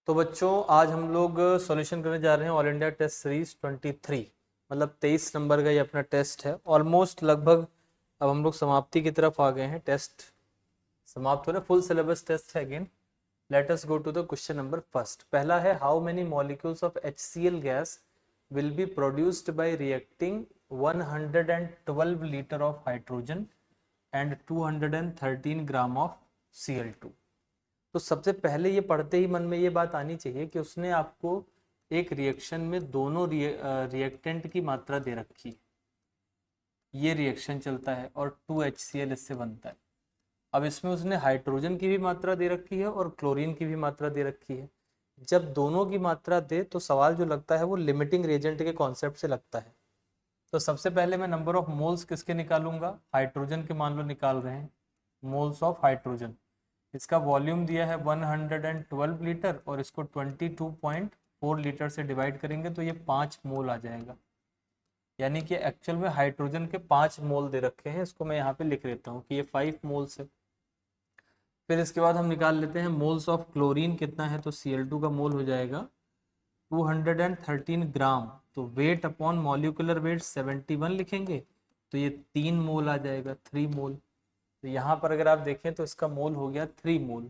तो बच्चों आज हम लोग सॉल्यूशन करने जा रहे हैं ऑल इंडिया टेस्ट सीरीज 23। मतलब 23 नंबर का ये अपना टेस्ट है। ऑलमोस्ट लगभग अब हम लोग समाप्ति की तरफ आ गए हैं। टेस्ट समाप्त हो रहा है, फुल सिलेबस टेस्ट है again. Let us go to the question number first. पहला है how many molecules of HCl gas will be produced by reacting 112 litre of hydrogen and 213 gram of Cl2। तो सबसे पहले ये पढ़ते ही मन में ये बात आनी चाहिए कि उसने आपको एक रिएक्शन में दोनों रिएक्टेंट की मात्रा दे रखी है। ये रिएक्शन चलता है और 2HCl इससे बनता है। अब इसमें उसने हाइड्रोजन की भी मात्रा दे रखी है और क्लोरीन की भी मात्रा दे रखी है। जब दोनों की मात्रा दे तो सवाल जो लगता है वो लिमिटिंग रिएजेंट के कॉन्सेप्ट से लगता है। तो सबसे पहले मैं नंबर ऑफ मोल्स किसके निकालूंगा, हाइड्रोजन के मान लो निकाल रहे हैं, मोल्स ऑफ हाइड्रोजन। इसका वॉल्यूम दिया है 112 लीटर और इसको 22.4 लीटर से डिवाइड करेंगे तो ये 5 मोल आ जाएगा। यानी कि एक्चुअल में हाइड्रोजन के 5 मोल दे रखे हैं। इसको मैं यहाँ पे लिख लेता हूँ कि ये 5 मोल्स है। फिर इसके बाद हम निकाल लेते हैं मोल्स ऑफ क्लोरीन कितना है, तो Cl2 का मोल हो जाएगा 213 ग्राम। तो वेट अपॉन मॉलिक्यूलर वेट 71 लिखेंगे तो ये 3 मोल आ जाएगा, 3 मोल। तो यहाँ पर अगर आप देखें तो इसका मोल हो गया 3 मोल।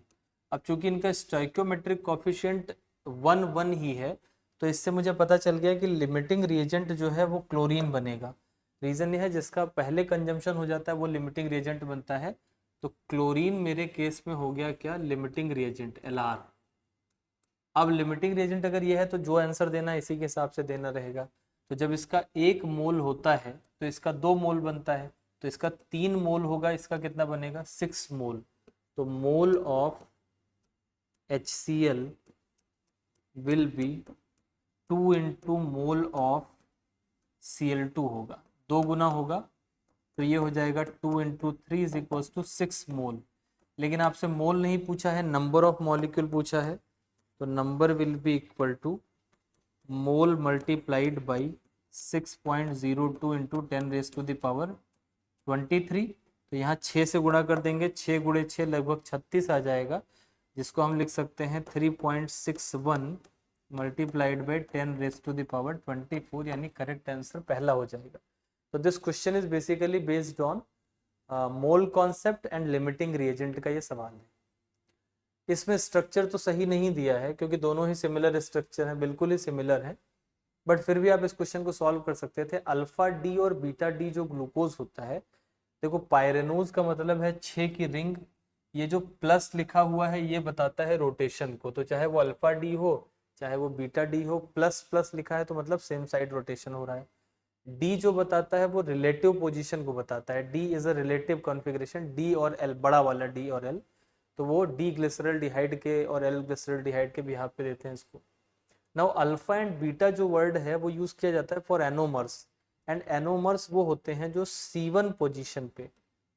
अब चूंकि इनका स्टोइकोमेट्रिक कॉफिशिएंट 1 ही है तो इससे मुझे पता चल गया कि लिमिटिंग रिएजेंट जो है वो क्लोरीन बनेगा। रीजन ये है जिसका पहले कंजम्पशन हो जाता है वो लिमिटिंग रिएजेंट बनता है। तो क्लोरीन मेरे केस में हो गया क्या, लिमिटिंग रिएजेंट Lr। अब लिमिटिंग रिएजेंट अगर ये है तो जो आंसर देना है इसी के हिसाब से देना रहेगा। तो जब इसका 1 मोल होता है तो इसका 2 मोल बनता है, तो इसका 3 मोल होगा, इसका कितना बनेगा 6 मोल। तो mole of HCl will be 2 into mole of Cl2 होगा, 2 गुना होगा। तो ये हो जाएगा 2 इंटू 3 इज इक्वल टू 6 मोल। लेकिन आपसे मोल नहीं पूछा है, नंबर ऑफ मॉलिक्यूल पूछा है। तो number will be equal to mole multiplied by 6.02 into 10 raise to the power 23। तो यहाँ 6 से गुणा कर देंगे, 6 गुणे 6 लगभग 36 आ जाएगा, जिसको हम लिख सकते हैं 3.61 multiplied by 10 raise to the power 24, यानी करेक्ट आंसर पहला हो जाएगा। तो this question is basically based on mole concept and limiting reagent का ये सवाल है। इसमें स्ट्रक्चर तो सही नहीं दिया है क्योंकि दोनों ही सिमिलर स्ट्रक्चर हैं, बिल्कुल ही सिमिलर है, बट फिर भी आप इस क्वेश्चन को सॉल्व कर सकते थे। अल्फा डी और बीटा डी जो ग्लूकोज होता है, देखो पायरेनोज का मतलब है 6 की रिंग। ये जो प्लस लिखा हुआ है ये बताता है रोटेशन को, तो चाहे वो अल्फा डी हो चाहे वो बीटा डी हो, प्लस प्लस लिखा है तो मतलब सेम साइड रोटेशन हो रहा है। डी जो बताता है वो रिलेटिव पोजीशन को बताता है, D is a relative configuration, D और एल, बड़ा वाला डी और एल, तो वो डी ग्लिसरल डिहाइड के और एल ग्लिसरल डिहाइड के बिहाफ पे देते हैं इसको। नाउ अल्फा एंड बीटा जो वर्ड है वो यूज किया जाता है फॉर एनोमर्स, एंड एनोमर्स वो होते हैं जो C1 पोजीशन पे,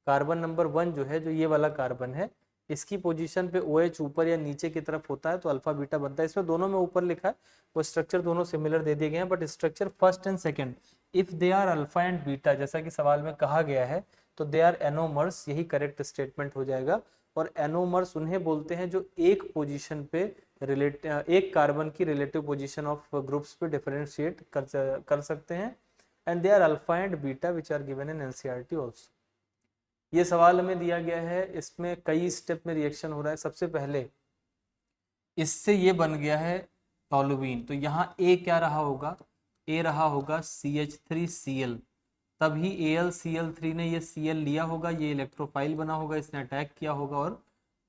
कार्बन नंबर 1 जो है, जो ये वाला कार्बन है, इसकी पोजीशन पे OH ऊपर या नीचे की तरफ होता है तो अल्फा बीटा बनता है। इसमें दोनों में ऊपर लिखा है, वो स्ट्रक्चर दोनों सिमिलर दे दिए गए हैं, but structure first and second if they are alpha and beta, जैसा कि सवाल में कहा गया है, तो दे आर एनोमर्स, यही करेक्ट स्टेटमेंट हो जाएगा। और एनोमर्स उन्हें बोलते हैं जो एक पोजीशन पे एक कार्बन की रिलेटिव पोजीशन ऑफ ग्रुप्स पे डिफरेंशिएट कर सकते हैं, and they are alpha and beta which are given in NCERT also. ये सवाल हमें दिया गया है, इसमें कई स्टेप में रिएक्शन हो रहा है। सबसे पहले इससे ये बन गया है टोलुइन, तो यहाँ ए क्या रहा होगा, ए रहा होगा CH3Cl, तभी AlCl3 ने ये Cl लिया होगा, ये इलेक्ट्रोफाइल बना होगा, इसने अटैक किया होगा और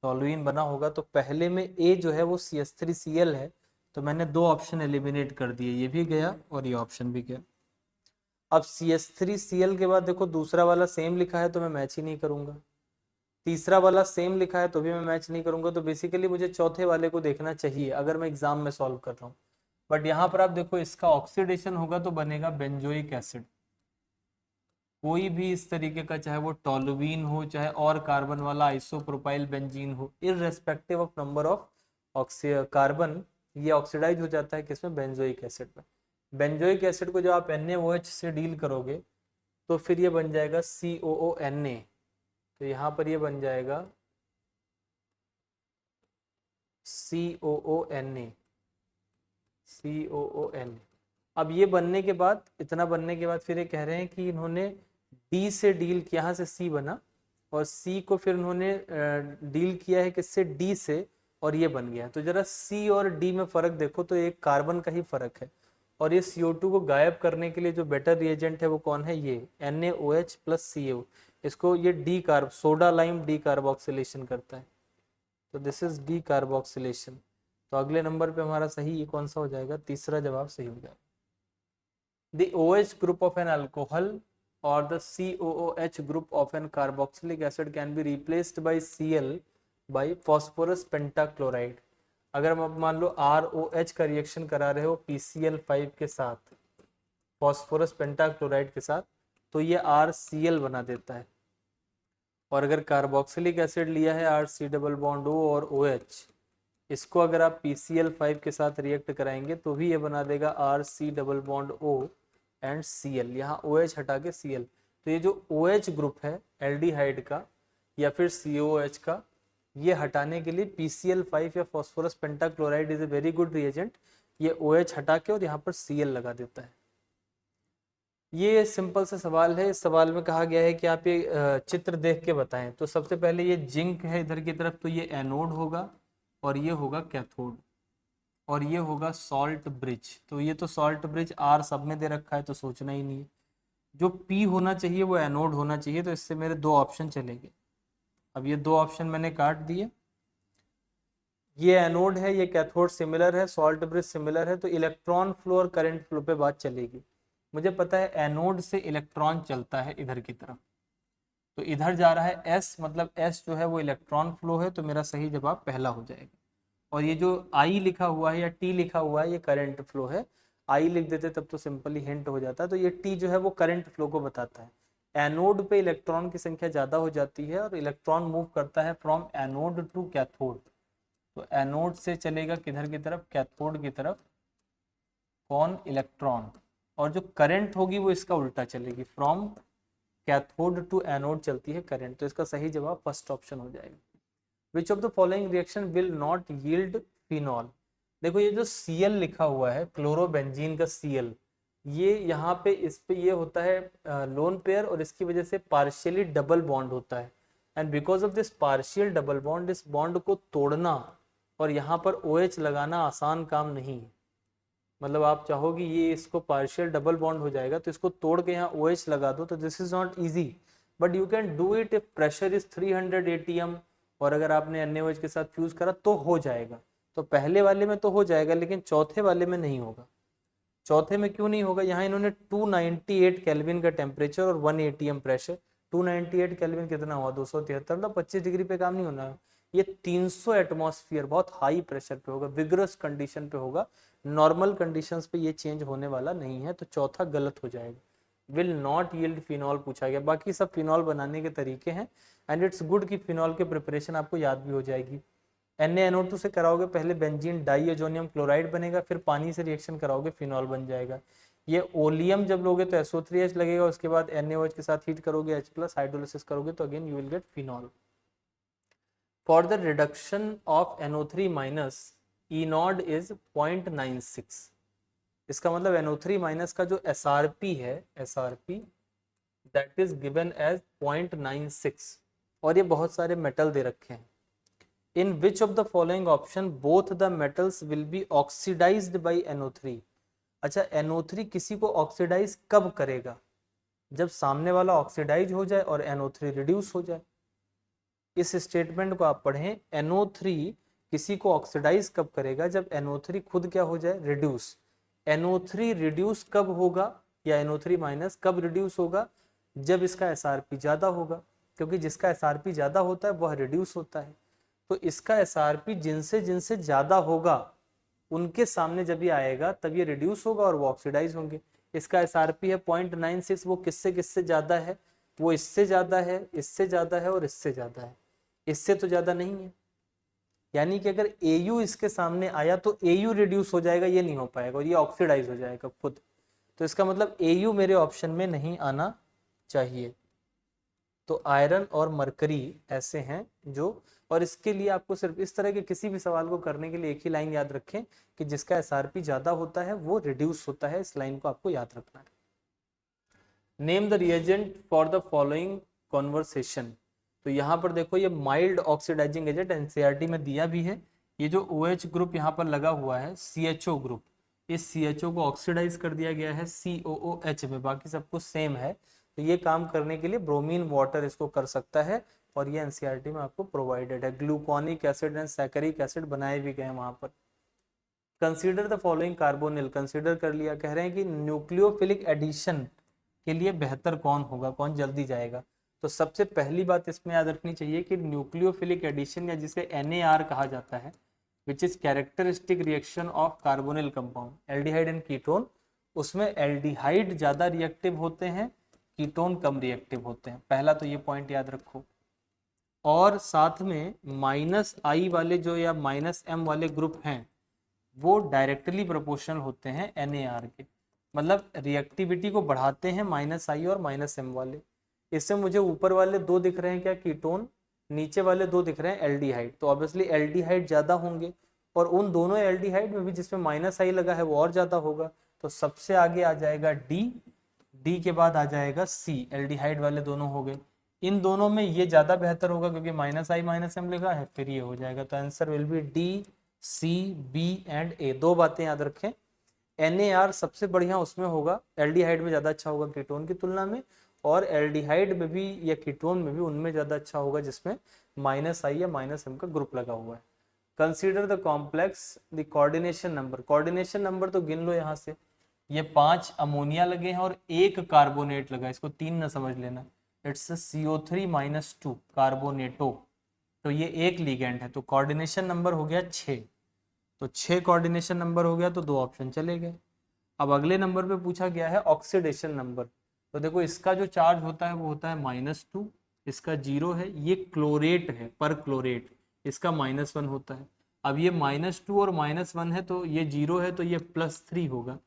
टोलुइन बना होगा। तो पहले में ए जो है वो CH3Cl है, तो मैंने 2 ऑप्शन एलिमिनेट कर दिए, ये भी गया और ये ऑप्शन भी गया। अब CH3Cl के बाद देखो दूसरा वाला सेम लिखा है तो मैं मैच ही नहीं करूंगा, तीसरा वाला सेम लिखा है तो भी मैं मैच नहीं करूंगा, तो बेसिकली मुझे चौथे वाले को देखना चाहिए अगर मैं एग्जाम में सॉल्व कर रहा हूँ। बट यहाँ पर आप देखो इसका ऑक्सीडेशन होगा तो बनेगा बेंजोइक एसिड। कोई भी इस तरीके का, चाहे वो टोलुइन हो चाहे और कार्बन वाला आइसोप्रोपाइल बेंजीन हो, irrespective of number of carbon, ये ऑक्सीडाइज हो जाता है किसमें, बेंजोइक एसिड में। बेंजोइक एसिड को जब आप NaOH से डील करोगे तो फिर ये बन जाएगा COONA, तो यहाँ पर ये बन जाएगा COONA, COONA। अब ये बनने के बाद, इतना बनने के बाद फिर ये कह रहे हैं कि इन्होंने D से डील किया, यहाँ से C बना और C को फिर उन्होंने डील किया है किससे, D से, और ये बन गया। तो जरा C और D में फर्क देखो तो एक कार्बन का ही फर्क है। और ये CO2 को गायब करने के लिए जो बेटर रिएजेंट है वो कौन है, ये NaOH प्लस CO। इसको ये D carb, soda lime D carboxylation करता है, तो दिस इज डी कार्बोक्सिलेशन। तो अगले नंबर पे हमारा सही ये कौन सा हो जाएगा, तीसरा जवाब सही हो जाएगा। The OH group of an alcohol और the COOH group of an carboxylic acid can be replaced by Cl by phosphorus pentachloride. अगर आप मान लो ROH का रिएक्शन करा रहे हो PCl5 के साथ, फॉस्फोरस पेंटाक्लोराइड के साथ, तो ये RCl बना देता है। और अगर कार्बोक्सिलिक एसिड लिया है RC डबल बॉन्ड O और OH, इसको अगर आप PCl5 के साथ रिएक्ट कराएंगे तो भी ये बना देगा RC double bond O and Cl, यहाँ OH हटा के Cl। तो ये जो OH ग्रुप है एल्डिहाइड का या फिर COOH का, ये हटाने के लिए PCl5 या phosphorus pentachloride is a very good reagent. ये OH हटा के और यहाँ पर Cl लगा देता है। ये सिंपल सा सवाल है। इस सवाल में कहा गया है कि आप ये चित्र देख के बताएं। तो सबसे पहले ये जिंक है इधर की तरफ, तो ये एनोड होगा और ये होगा कैथोड, और ये होगा सॉल्ट ब्रिज। तो ये तो सॉल्ट ब्रिज R सब में दे रखा है तो सोचना ही नहीं है। जो P होना चाहिए वो एनोड होना चाहिए, तो इससे मेरे दो ऑप्शन चलेंगे। अब ये दो ऑप्शन मैंने काट दिए, ये एनोड है, ये कैथोड सिमिलर है, सॉल्ट ब्रिज सिमिलर है, तो इलेक्ट्रॉन फ्लो और करंट फ्लो पे बात चलेगी। मुझे पता है एनोड से इलेक्ट्रॉन चलता है इधर की तरफ, तो इधर जा रहा है S, मतलब S जो है वो इलेक्ट्रॉन फ्लो है, तो मेरा सही जवाब पहला हो जाएगा। और ये जो I लिखा हुआ है या T लिखा हुआ है ये करंट फ्लो है। I लिख देते तब तो सिंपली हिंट हो जाता है। तो ये T जो है वो करंट फ्लो को बताता है। एनोड पे इलेक्ट्रॉन की संख्या ज्यादा हो जाती है और इलेक्ट्रॉन मूव करता है फ्रॉम एनोड टू कैथोड। तो एनोड से चलेगा किधर की तरफ, कैथोड की तरफ, कौन, इलेक्ट्रॉन। और जो करंट होगी वो इसका उल्टा चलेगी, फ्रॉम कैथोड टू एनोड चलती है करंट। तो इसका सही जवाब फर्स्ट ऑप्शन हो जाएगा। विच of the following reaction will not yield phenol. देखो ये जो Cl लिखा हुआ है, क्लोरोबेंजीन का Cl, ये यहाँ पे इस पे ये होता है लोन पेयर, और इसकी वजह से पार्शियली डबल बॉन्ड होता है। And because of this partial double bond, इस बॉन्ड को तोड़ना और यहाँ पर OH लगाना आसान काम नहीं है। मतलब आप चाहोगे ये इसको पार्शियल डबल बॉन्ड हो जाएगा तो इसको तोड़ के यहाँ OH लगा दो, तो this is not easy, but you can do it if pressure is 300 ATM, और अगर आपने NaOH के साथ फ्यूज करा तो हो जाएगा। तो पहले वाले में तो हो जाएगा, लेकिन चौथे वाले में नहीं होगा। चौथे में क्यों नहीं होगा, यहाँ इन्होंने 298 केल्विन का टेम्परेचर और 1 ATM प्रेशर। 298 केल्विन कितना हुआ, 273, मतलब 25 डिग्री पे काम नहीं होना। ये 300 एटमॉस्फेयर, बहुत हाई प्रेशर पे होगा, विग्रस कंडीशन पे होगा। नॉर्मल कंडीशंस पे ये चेंज होने वाला नहीं है, तो चौथा गलत हो जाएगा। विल नॉट यील्ड फिनॉल पूछा गया, बाकी सब फिनॉल बनाने के तरीके हैं। एंड इट्स गुड कि फिनॉल के प्रिपरेशन आपको याद भी हो जाएगी। NaNO2 से कराओगे, पहले बेंजीन डाइअजोनियम क्लोराइड बनेगा, फिर पानी से रिएक्शन कराओगे फिनॉल बन जाएगा। ये ओलियम जब लोगे तो SO3H लगेगा, उसके बाद NaOH के साथ हीट करोगे, H+ हाइड्रोलिसिस करोगे तो again you will get phenol. For the reduction of NO3- ENOD is 0.96। इसका मतलब NO3- का जो SRP है, SRP that is given as 0.96, और ये बहुत सारे मेटल दे रखे हैं। In which of the following option both the metals will be oxidised by NO3। अच्छा, NO3 किसी को ऑक्सीडाइज कब करेगा, जब सामने वाला ऑक्सीडाइज हो जाए और NO3 रिड्यूस हो जाए। इस स्टेटमेंट को आप पढ़ें, NO3 किसी को ऑक्सीडाइज कब करेगा, जब NO3 खुद क्या हो जाए, रिड्यूस। NO3 रिड्यूस कब होगा, या NO3- कब रिड्यूस होगा, जब इसका SRP ज्यादा होगा, क्योंकि जिसका SRP ज्यादा होता है वह रिड्यूस होता है। तो इसका SRP जिनसे जिनसे ज्यादा होगा उनके सामने जब ये आएगा तब ये रिड्यूस होगा और वो ऑक्सीडाइज होंगे। इसका SRP है 0.96, वो किससे किससे ज्यादा है, वो इससे ज्यादा है, इससे ज्यादा है और इससे ज्यादा है, इससे तो ज्यादा नहीं है। यानी कि अगर AU इसके सामने आया तो AU रिड्यूस हो जाएगा, ये नहीं हो पाएगा और ये ऑक्सीडाइज हो जाएगा खुद। तो इसका मतलब AU मेरे ऑप्शन में नहीं आना चाहिए। तो आयरन और मरकरी ऐसे हैं जो, और इसके लिए आपको सिर्फ इस तरह के किसी भी सवाल को करने के लिए एक ही लाइन याद रखें कि जिसका SRP ज्यादा होता है वो रिड्यूस होता है। इस लाइन को आपको याद रखना है। Name the reagent for the following conversation. तो यहाँ पर देखो ये माइल्ड ऑक्सीडाइजिंग एजेंट एनसीईआरटी में दिया भी है। ये जो OH ग्रुप यहाँ पर लगा हुआ है CHO ग्रुप, इस CHO को ऑक्सीडाइज कर दिया गया है COOH में, बाकी सब कुछ सेम है। तो ये काम करने के लिए ब्रोमीन वाटर इसको कर सकता है और ये एनसीईआरटी में आपको प्रोवाइडेड है। ग्लूकोनिक एसिड एंड सैकरिक एसिड बनाए भी गए वहां पर। Consider the following carbonyl, consider कर लिया। कह रहे हैं कि न्यूक्लियोफिलिक एडिशन के लिए बेहतर कौन होगा, कौन जल्दी जाएगा। तो सबसे पहली बात इसमें याद रखनी चाहिए कि न्यूक्लियोफिलिक एडिशन या जिसे NAR कहा जाता है, which is characteristic reaction of carbonyl compound, aldehyde and ketone, उसमें एल्डिहाइड ज्यादा रिएक्टिव होते हैं, कीटोन कम रिएक्टिव होते हैं। पहला तो ये पॉइंट याद रखो। और साथ में -I वाले जो या -M वाले ग्रुप हैं वो डायरेक्टली प्रोपोर्शनल होते हैं NAR के, मतलब रिएक्टिविटी को बढ़ाते हैं -I और -M वाले। इससे मुझे ऊपर वाले दो दिख रहे हैं क्या, कीटोन, नीचे वाले दो दिख रहे हैं एल्डिहाइड, तो ऑब्वियसली एल्डिहाइड ज्यादा होंगे, और उन दोनों एल्डिहाइड में भी जिसमें -I लगा है वो और ज्यादा होगा। तो सबसे आगे आ जाएगा D के बाद आ जाएगा C, एल्डिहाइड वाले दोनों हो गए। इन दोनों में ये ज्यादा बेहतर होगा क्योंकि -I -M लिखा है, फिर ये हो जाएगा। तो answer will be D, C, B and A। दो बातें याद रखें, NAR सबसे बढ़िया उसमें होगा, एल्डिहाइड में ज्यादा अच्छा होगा कीटोन की तुलना में, और एल्डिहाइड में भी या कीटोन में भी उनमें ज्यादा अच्छा होगा जिसमें -I या -M का ग्रुप लगा हुआ है। Consider the complex the coordination number, coordination number तो गिन लो यहाँ से। ये 5 अमोनिया लगे हैं और 1 कार्बोनेट लगा है, इसको 3 ना समझ लेना। इट्स CO3 - 2 कार्बोनेटो, तो ये एक लिगेंड है, तो कोऑर्डिनेशन नंबर हो गया 6। तो 6 कोऑर्डिनेशन नंबर हो गया, तो 2 ऑप्शन चले गए। अब अगले नंबर पे पूछा गया है ऑक्सीडेशन नंबर। तो देखो इसका जो चार्ज होता है वो होता है -2, इसका 0 है, ये क्लोरेट है, पर क्लोरेट, इसका -1 होता है। अब ये -2 और -1 है तो ये 0 है, तो ये +3 होगा,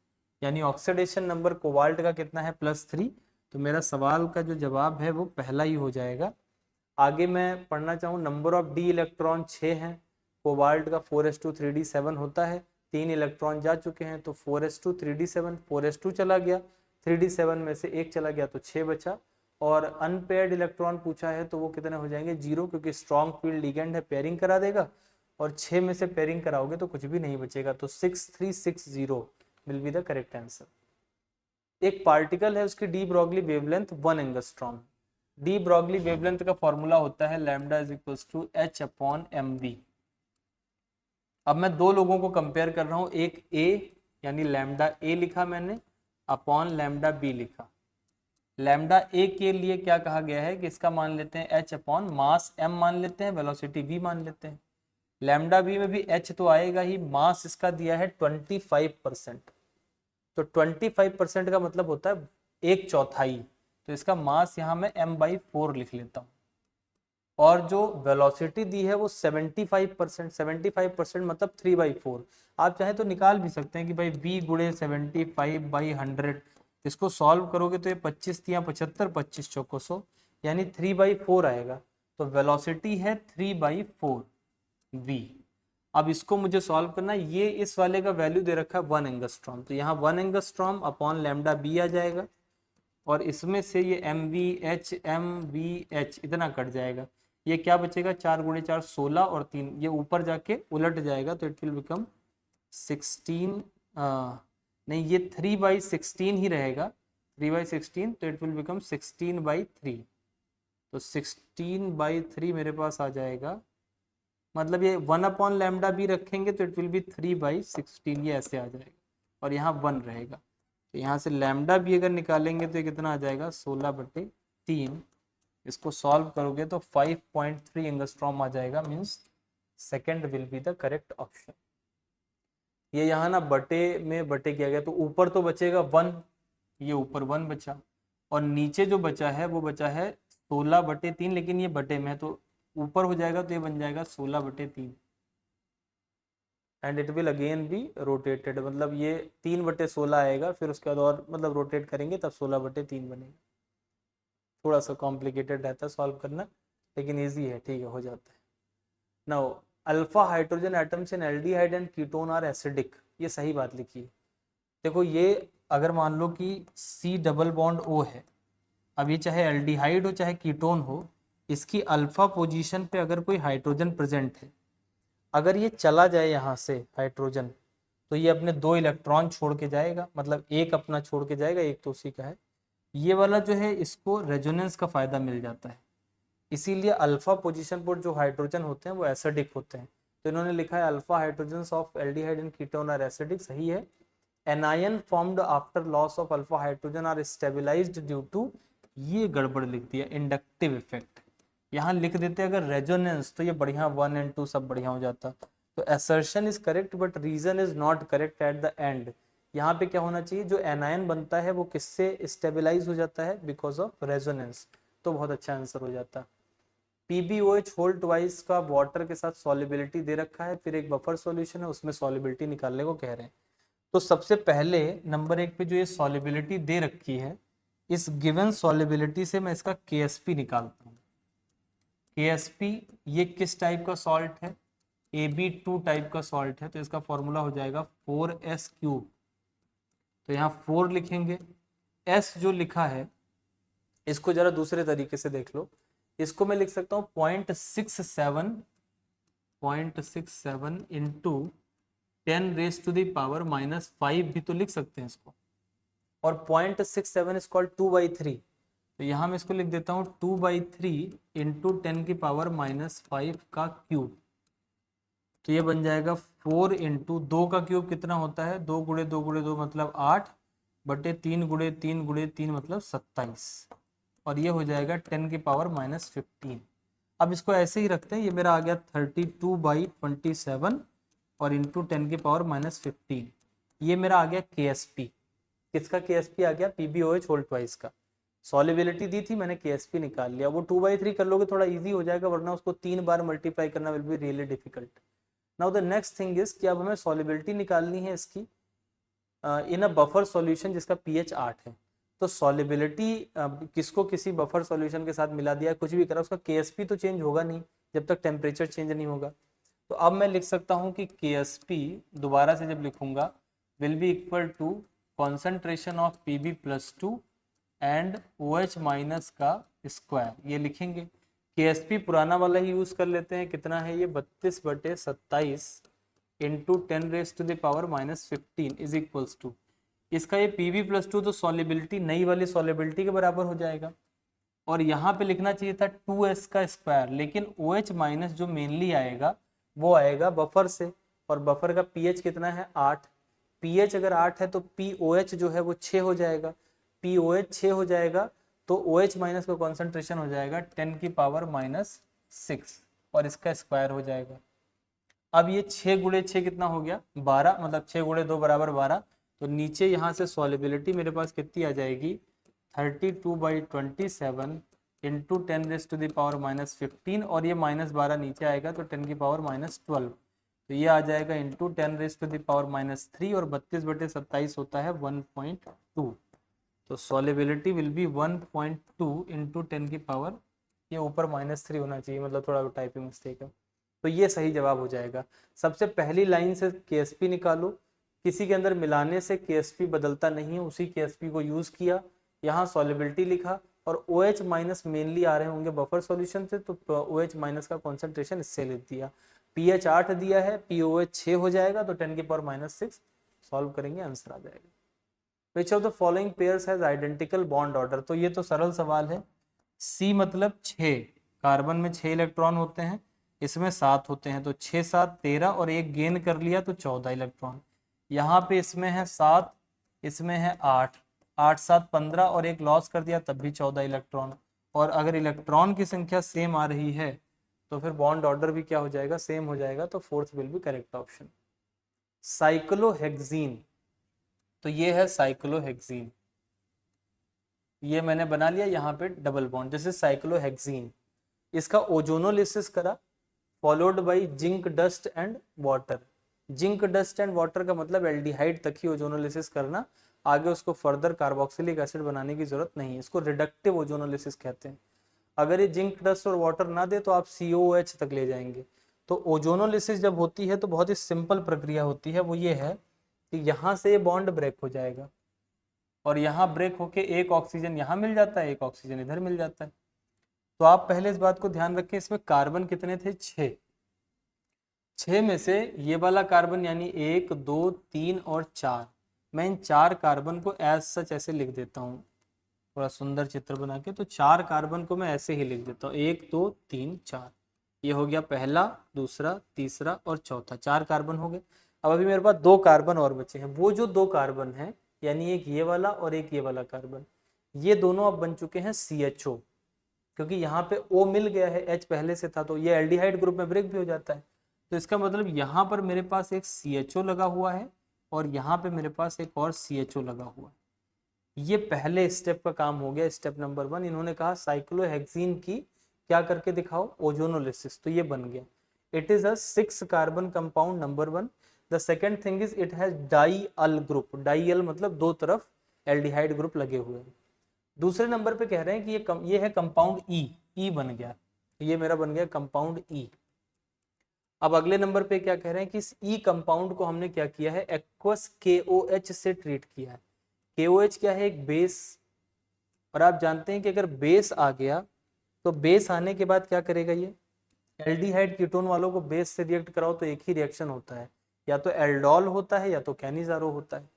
यानी ऑक्सीडेशन नंबर कोबाल्ट का कितना है, +3। तो मेरा सवाल का जो जवाब है वो पहला ही हो जाएगा। आगे मैं पढ़ना चाहूँ, नंबर ऑफ D इलेक्ट्रॉन 6 हैं, कोबाल्ट का 4s2 3d7 होता है, 3 इलेक्ट्रॉन जा चुके हैं, तो 4s2 3d7, 4s2 चला गया, 3d7 में से 1 चला गया तो 6 बचा। और अनपेयर्ड इलेक्ट्रॉन पूछा है तो वो कितने हो जाएंगे, 0, क्योंकि स्ट्रॉन्ग फील्ड लिगेंड है, पेयरिंग करा देगा, और 6 में से पेयरिंग कराओगे तो कुछ भी नहीं बचेगा। तो 6360 will be the correct answer. एक पार्टिकल है, उसकी de Broglie wavelength 1 angstrom. De Broglie wavelength का फॉर्मूला होता है lambda is equal to H/mv। अब मैं दो लोगों को कंपेयर कर रहा हूं, एक A यानी लैम्डा A लिखा मैंने, अपॉन लैम्डा B लिखा। लैम्डा A के लिए क्या कहा गया है कि इसका मान लेते हैं H/ मास m मान लेते हैं, वेलोसिटी v मान लेते हैं। लैम्डा B में भी H तो आएगा ही, मास इसका दिया है 25%, तो 25% का मतलब होता है 1/4, तो इसका मास यहाँ मैं m/4 लिख लेता हूँ। और जो वेलोसिटी दी है वो 75%, 75% मतलब 3/4। आप चाहे तो निकाल भी सकते हैं कि भाई v गुणे 75/100, इसको सॉल्व करोगे तो ये 25 या 75, 25 चौको 100, यानी 3/4 आएगा। तो वेलोसिटी है 3/4 v। अब इसको मुझे सॉल्व करना, ये इस वाले का वैल्यू दे रखा है 1 एंगस्ट्रॉम, तो यहाँ 1 एंगस्ट्रॉम अपॉन लैम्डा बी आ जाएगा, और इसमें से ये MVH इतना कट जाएगा, ये क्या बचेगा, 4 × 4 16, और 3 ये ऊपर जाके उलट जाएगा, तो इट विल बिकम 16, नहीं ये 3/16 ही रहेगा, 3/16, तो इट विल बिकम 16/3। तो 16/3 मेरे पास आ जाएगा, मतलब ये 1 लैम्डा भी रखेंगे तो इट विल बी 3/16, ये ऐसे आ जाएगा, और यहाँ 1 रहेगा। तो यहाँ से लैम्डा भी अगर निकालेंगे तो ये कितना आ जाएगा, 16/3। इसको सॉल्व करोगे तो 5.3 एंगस्ट्रॉम आ जाएगा, means second will be the correct option. ये यहाँ ना बटे में बटे किया गया, तो ऊपर तो बचेगा 1, ये ऊपर 1 बचा, और नीचे जो बचा है वो बचा है 16/3, लेकिन ये बटे में है तो ऊपर हो जाएगा, तो ये बन जाएगा 16/3, and it will again be rotated, मतलब ये 3/16 आएगा, फिर उसके बाद और मतलब रोटेट करेंगे तब 16/3 बनेगा। थोड़ा सा कॉम्प्लिकेटेड रहता है सॉल्व करना, लेकिन ईजी है, ठीक है, हो जाता है। Now alpha hydrogen atoms in aldehyde and ketone are acidic, ये सही बात लिखी है। देखो ये अगर मान लो कि C डबल बॉन्ड O है, अब ये चाहे एल्डिहाइड हो चाहे कीटोन हो, इसकी अल्फा पोजीशन पे अगर कोई हाइड्रोजन प्रेजेंट है, अगर ये चला जाए यहाँ से हाइड्रोजन, तो ये अपने 2 इलेक्ट्रॉन छोड़ के जाएगा, मतलब एक अपना छोड़ के जाएगा, एक तो उसी का है। ये वाला जो है इसको रेजोनेंस का फायदा मिल जाता है, इसीलिए अल्फा पोजीशन पर जो हाइड्रोजन होते हैं वो एसिडिक होते हैं। तो इन्होंने लिखा है alpha hydrogen of aldehyde and ketone are acidic, सही है। Anion formed after loss of alpha hydrogen are stabilised due to, ये गड़बड़ लिख दिया, इंडक्टिव इफेक्ट। यहाँ लिख देते अगर रेजोनेंस तो ये बढ़िया 1 और 2 सब बढ़िया हो जाता। तो assertion is correct but reason is not correct at the end. यहाँ पे क्या होना चाहिए, जो एनायन बनता है वो किससे स्टेबलाइज हो जाता है, बिकॉज ऑफ रेजोनेंस, तो बहुत अच्छा आंसर हो जाता। PbOH होल ट्वाइस का वाटर के साथ सॉलिबिलिटी दे रखा है, फिर एक बफर सॉल्यूशन है उसमें सॉलिबिलिटी निकालने को कह रहे हैं। तो सबसे पहले नंबर 1 पे जो ये सॉलिबिलिटी दे रखी है, इस गिवन सॉलिबिलिटी से मैं इसका KSP निकालता हूँ। KSP ये किस टाइप का सॉल्ट है, AB2 टाइप का सॉल्ट है, तो इसका फॉर्मूला हो जाएगा 4S क्यूब। तो यहाँ 4 लिखेंगे, S जो लिखा है इसको जरा दूसरे तरीके से देख लो, इसको मैं लिख सकता हूँ 0.67 into 10 raise to the power -5 भी तो लिख सकते हैं इसको, और 0.67 इज कॉल्ड 2/3, तो यहाँ मैं इसको लिख देता हूँ 2/3 इंटू 10 की पावर -5 का क्यूब। तो ये बन जाएगा 4 इंटू 2 का क्यूब कितना होता है, 2 गुणे 2 गुणे 2 मतलब 8 बटे 3 गुणे 3 गुणे 3 मतलब 27, और ये हो जाएगा 10 की पावर -15। अब इसको ऐसे ही रखते हैं, ये मेरा आ गया 32/27 और इंटू 10 की पावर -15, ये मेरा आ गया KSP। किसका KSP आ गया, PbOH होल ट्वाइस का। सॉलिबिलिटी दी थी, मैंने KSP निकाल लिया। वो 2/3 कर लोगे थोड़ा इजी हो जाएगा, वरना उसको 3 बार मल्टीप्लाई करना will be really difficult. Now the next thing is कि अब हमें सॉलिबिलिटी निकालनी है इसकी इन अ बफर सॉल्यूशन जिसका pH 8 है। तो सॉलिबिलिटी किसको किसी बफर सॉल्यूशन के साथ मिला दिया, कुछ भी करा, उसका KSP तो चेंज होगा नहीं जब तक टेम्परेचर चेंज नहीं होगा। तो अब मैं लिख सकता हूँ कि KSP दोबारा से जब लिखूंगा will be equal to concentration of Pb+2 and OH minus का स्क्वायर, ये लिखेंगे। KSP पुराना वाला ही यूज कर लेते हैं, कितना है ये 32/27 into 10 raise to the power -15 is equals to, इसका ये Pb+2 तो सॉलिबिलिटी नई वाली सॉलिबिलिटी के बराबर हो जाएगा, और यहाँ पे लिखना चाहिए था 2s का स्क्वायर, लेकिन OH माइनस जो मेनली आएगा वो आएगा बफर से, और बफर का pH कितना है 8, pH अगर 8 है तो POH जो है वो 6 हो जाएगा, POH 6 हो जाएगा तो OH माइनस का कॉन्सेंट्रेशन हो जाएगा 10 की पावर -6 और इसका स्क्वायर हो जाएगा। अब ये 6 गुणे 6 कितना हो गया 12, मतलब 6 गुणे 2 बराबर 12, तो नीचे यहाँ से सॉलिबिलिटी मेरे पास कितनी आ जाएगी 32/27 into 10 raise to the power -15, और ये -12 नीचे आएगा तो 10 की पावर -12, तो ये आ जाएगा into 10 raise to the power -3, और 32/27 होता है 1.2, तो सॉलिबिलिटी विल बी 1.2 इंटू 10 की पावर, ये ऊपर -3 होना चाहिए, मतलब थोड़ा टाइपिंग मिस्टेक है, तो ये सही जवाब हो जाएगा। सबसे पहली लाइन से KSP निकालो, किसी के अंदर मिलाने से KSP बदलता नहीं है, उसी KSP को यूज किया, यहाँ सॉलिबिलिटी लिखा, और OH माइनस मेनली आ रहे होंगे बफर सॉल्यूशन से, तो OH माइनस का कॉन्सेंट्रेशन इससे लिख दिया। pH 8 दिया है, POH 6 हो जाएगा, तो 10 की पावर -6 सॉल्व करेंगे, आंसर आ जाएगा। Which of the following pairs has identical bond order, तो ये तो सरल सवाल है। C मतलब 6, कार्बन में 6 इलेक्ट्रॉन होते हैं, इसमें 7 होते हैं, तो 6 7 13, और एक गेन कर लिया तो 14 इलेक्ट्रॉन। यहाँ पे इसमें है 7, इसमें है 8, 8 7 15, और एक लॉस कर दिया तब भी 14 इलेक्ट्रॉन, और अगर इलेक्ट्रॉन की संख्या सेम आ रही है तो फिर बॉन्ड ऑर्डर भी क्या हो जाएगा, सेम हो जाएगा, तो fourth will be correct option. Cyclohexene, तो ये है साइक्लोहेक्सीन, ये मैंने बना लिया यहाँ पे डबल बॉन्ड, जैसे साइक्लोहेक्सीन, इसका ओजोनोलिसिस करा followed by zinc dust and water. Zinc dust and water का मतलब एल्डिहाइड तक ही ओजोनोलिसिस करना, आगे उसको फर्दर कार्बोक्सिलिक एसिड बनाने की जरूरत नहीं है। इसको रिडक्टिव ओजोनोलिसिस कहते हैं। अगर ये जिंक डस्ट और वाटर ना दे तो आप COOH तक ले जाएंगे। तो ओजोनोलिसिस जब होती है तो बहुत ही सिंपल प्रक्रिया होती है, वो ये है कि यहाँ से ये बॉन्ड ब्रेक हो जाएगा और यहाँ ब्रेक होके एक ऑक्सीजन यहाँ मिल जाता है, एक ऑक्सीजन इधर मिल जाता है। तो आप पहले इस बात को ध्यान रखें, इसमें कार्बन कितने थे? 6। 6 में से ये वाला कार्बन यानी 1 2 3 और 4, मैं इन 4 कार्बन को एज सच ऐसे लिख देता हूँ, थोड़ा सुंदर चित्र बना के। तो 4 कार्बन को मैं ऐसे ही लिख देता हूँ, 1 2 3 4। ये हो गया पहला, दूसरा, तीसरा और चौथा, 4 कार्बन हो गए। अब अभी मेरे पास 2 कार्बन और बचे हैं। वो जो 2 कार्बन हैं यानी एक ये वाला और एक ये वाला कार्बन, ये दोनों अब बन चुके हैं CHO, क्योंकि यहाँ पे O मिल गया है, H पहले से था, तो ये एल्डिहाइड ग्रुप में ब्रेक भी हो जाता है। तो इसका मतलब यहाँ पर मेरे पास एक CHO लगा हुआ है और यहाँ पे मेरे पास एक और CHO लगा हुआ है। ये पहले स्टेप का काम हो गया, स्टेप नंबर 1। इन्होंने कहा साइक्लोहेक्सीन की क्या करके दिखाओ? ओजोनोलिसिस। तो ये बन गया। It is a 6 carbon compound, number 1। The second thing is it has dial group. Dial मतलब दो तरफ एल्डिहाइड ग्रुप लगे हुए हैं। दूसरे नंबर पे कह रहे हैं कि ये है कंपाउंड ई बन गया, ये मेरा बन गया कंपाउंड ई। अब अगले नंबर पे क्या कह रहे हैं कि इस ई कंपाउंड को हमने क्या किया है? एक्वस KOH से ट्रीट किया है। KOH क्या है? एक बेस। और आप जानते हैं कि अगर बेस आ गया तो बेस आने के बाद क्या करेगा? ये एल्डिहाइड कीटोन वालों को बेस से रिएक्ट कराओ तो एक ही रिएक्शन होता है, या तो एल्डोल होता है या तो कैनिजारो होता है।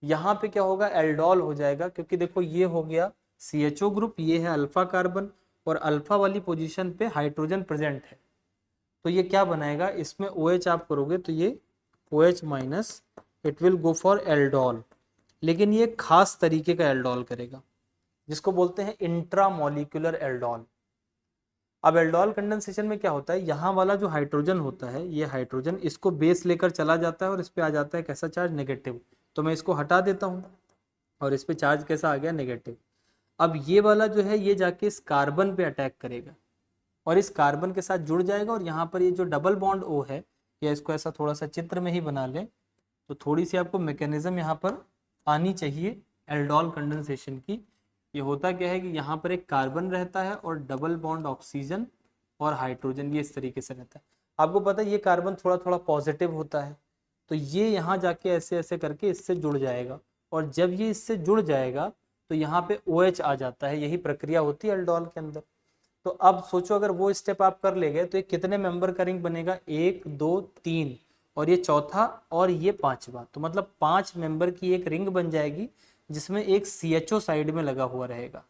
यहाँ पे क्या होगा? एल्डोल हो जाएगा, क्योंकि देखो ये हो गया CHO ग्रुप, ये है अल्फा कार्बन और अल्फा वाली पोजीशन पे हाइड्रोजन प्रेजेंट है। तो ये क्या बनाएगा? इसमें OH आप करोगे तो ये OH minus, it will go for aldol. लेकिन ये खास तरीके का एल्डोल करेगा जिसको बोलते हैं इंट्रामोलिकुलर एल्डोल। अब एल्डोल कंडेंसेशन में क्या होता है? यहाँ वाला जो हाइड्रोजन होता है, ये हाइड्रोजन इसको बेस लेकर चला जाता है और इस पे आ जाता है कैसा चार्ज? नेगेटिव। तो मैं इसको हटा देता हूँ और इस पे चार्ज कैसा आ गया? नेगेटिव। अब ये वाला जो है ये जाके इस कार्बन पे अटैक करेगा और इस कार्बन के साथ जुड़ जाएगा, और यहाँ पर ये जो डबल बॉन्ड O है, या इसको ऐसा थोड़ा सा चित्र में ही बना ले तो थोड़ी सी आपको मैकेनिज्म यहाँ पर आनी चाहिए एल्डोल कंडेंसेशन की। ये होता क्या है कि यहाँ पर एक कार्बन रहता है और डबल बॉन्ड ऑक्सीजन और हाइड्रोजन, ये इस तरीके से रहता है। आपको पता है ये कार्बन थोड़ा थोड़ा पॉजिटिव होता है, तो ये यहाँ जाके ऐसे ऐसे करके इससे जुड़ जाएगा, और जब ये इससे जुड़ जाएगा तो यहाँ पे OH आ जाता है। यही प्रक्रिया होती है एल्डोल के अंदर। तो अब सोचो अगर वो स्टेप आप कर ले गए तो ये कितने मेंबर का रिंग बनेगा? 1 2 3 और ये चौथा और ये पांचवा, तो मतलब 5 मेंबर की एक रिंग बन जाएगी जिसमें एक CHO साइड में लगा हुआ रहेगा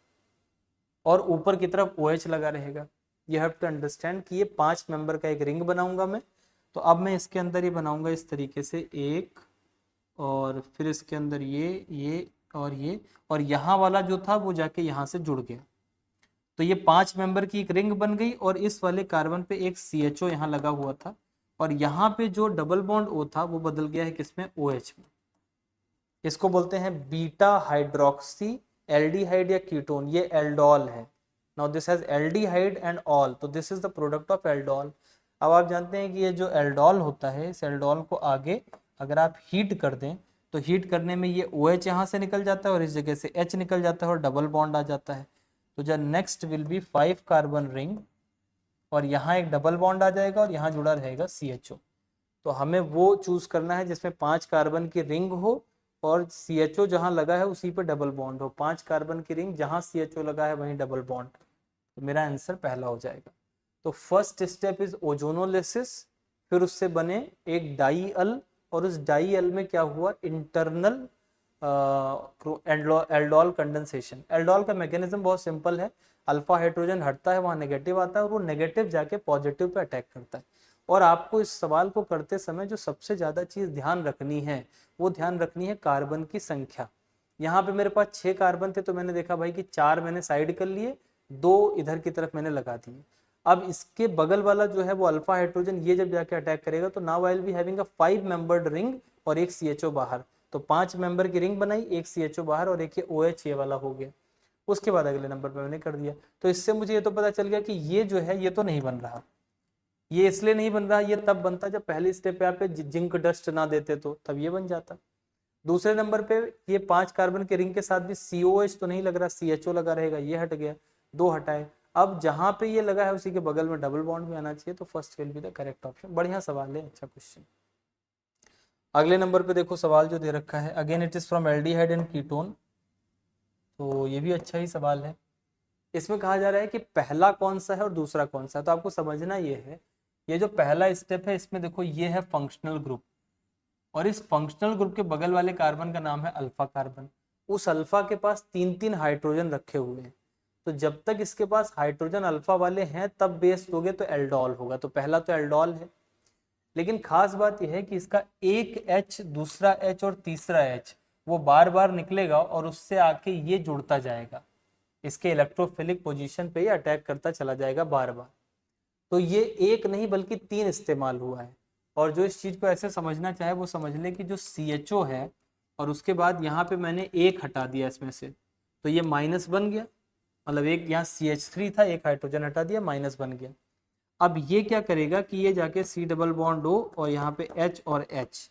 और ऊपर की तरफ OH लगा रहेगा। यू हैव टू अंडरस्टैंड कि ये 5 मेंबर का एक रिंग बनाऊंगा मैं। तो अब मैं इसके अंदर ये बनाऊंगा इस तरीके से, एक, और फिर इसके अंदर ये और यहाँ वाला जो था वो जाके यहाँ से जुड़ गया। तो ये 5 मेंबर की एक रिंग बन गई और इस वाले कार्बन पे एक CHO यहाँ लगा हुआ था, और यहाँ पे जो डबल बॉन्ड O था वो बदल गया है किसमें? OH में। इसको बोलते हैं बीटा हाइड्रोक्सी एल्डिहाइड या कीटोन। ये एल्डोल है। Now this has aldehyde and all, तो this is the product of aldol. अब आप जानते हैं कि ये जो एल्डोल होता है, इस एल्डोल को आगे अगर आप हीट कर दें तो हीट करने में ये OH यहाँ से निकल जाता है और इस जगह से H निकल जाता है और डबल बॉन्ड आ जाता है। तो जो next will be 5 carbon ring, और यहाँ एक डबल बॉन्ड आ जाएगा और यहाँ जुड़ा रहेगा CHO। तो हमें वो चूज करना है जिसमें 5 कार्बन की रिंग हो और CHO जहाँ लगा है उसी पे डबल बॉन्ड हो। 5 कार्बन की रिंग, जहाँ CHO लगा है वहीं डबल बॉन्ड। तो मेरा आंसर पहला हो जाएगा। तो फर्स्ट स्टेप इज ओजोनोलिसिस, फिर उससे बने एक डाई-अल, और उस डाई-अल में क्या हुआ? Internal aldol condensation. एल्डोल का मैकेनिज्म बहुत सिंपल है, अल्फा हाइड्रोजन हटता है, वहां नेगेटिव आता है और वो नेगेटिव जाके पॉजिटिव पे अटैक करता है। और आपको इस सवाल को करते समय जो सबसे ज्यादा चीज ध्यान रखनी है वो ध्यान रखनी है कार्बन की संख्या। यहाँ पे मेरे पास 6 कार्बन थे तो मैंने देखा भाई कि 4 मैंने साइड कर लिए, 2 इधर की तरफ मैंने लगा दिए। अब इसके बगल वाला जो है वो अल्फा हाइड्रोजन, ये जब जाके अटैक करेगा तो now I will be having a 5 membered ring और एक CHO बाहर। तो 5 मेंबर की रिंग बनाई, एक CHO बाहर और एक ये OH ये वाला हो गया। उसके बाद अगले नंबर पे मैंने कर दिया। तो इससे मुझे ये तो पता चल गया कि ये जो है ये तो नहीं बन रहा। ये इसलिए नहीं बन रहा, ये तब बनता जब पहले स्टेप पे आप जिंक डस्ट ना देते तो तब ये बन जाता। दूसरे नंबर पे ये 5 कार्बन के रिंग के साथ भी COH तो नहीं लग रहा, CHO लगा रहेगा, ये हट गया, 2 हटाए। अब जहां पे ये लगा है उसी के बगल में डबल बॉन्ड भी आना चाहिए, तो first will be the correct option. बढ़िया सवाल है, अच्छा क्वेश्चन। अगले नंबर पे देखो सवाल जो दे रखा है, again it is from aldehyde and ketone, तो ये भी अच्छा ही सवाल है। इसमें कहा जा रहा है कि पहला कौन सा है और दूसरा कौन सा है, तो आपको समझना ये है, ये जो पहला स्टेप है इसमें देखो ये है फंक्शनल ग्रुप, और इस फंक्शनल ग्रुप के बगल वाले कार्बन का नाम है अल्फा कार्बन। उस अल्फा के पास 3-3 हाइड्रोजन रखे हुए हैं, तो जब तक इसके पास हाइड्रोजन अल्फा वाले हैं तब बेस दोगे तो एल्डोल होगा, तो पहला तो एल्डोल है। लेकिन खास बात यह है कि इसका एक H, दूसरा H और तीसरा H वो बार बार निकलेगा और उससे आके ये जुड़ता जाएगा, इसके इलेक्ट्रोफिलिक पोजीशन पे ये अटैक करता चला जाएगा बार बार। तो ये एक नहीं बल्कि 3 इस्तेमाल हुआ है। और जो इस चीज को ऐसे समझना चाहे वो समझ ले कि जो CHO है और उसके बाद यहाँ पे मैंने एक हटा दिया इसमें से, तो ये माइनस बन गया, मतलब एक यहाँ CH3 था, एक हाइड्रोजन हटा दिया, माइनस बन गया। अब ये क्या करेगा कि ये जाके C डबल बॉन्ड O और यहाँ पे H और H,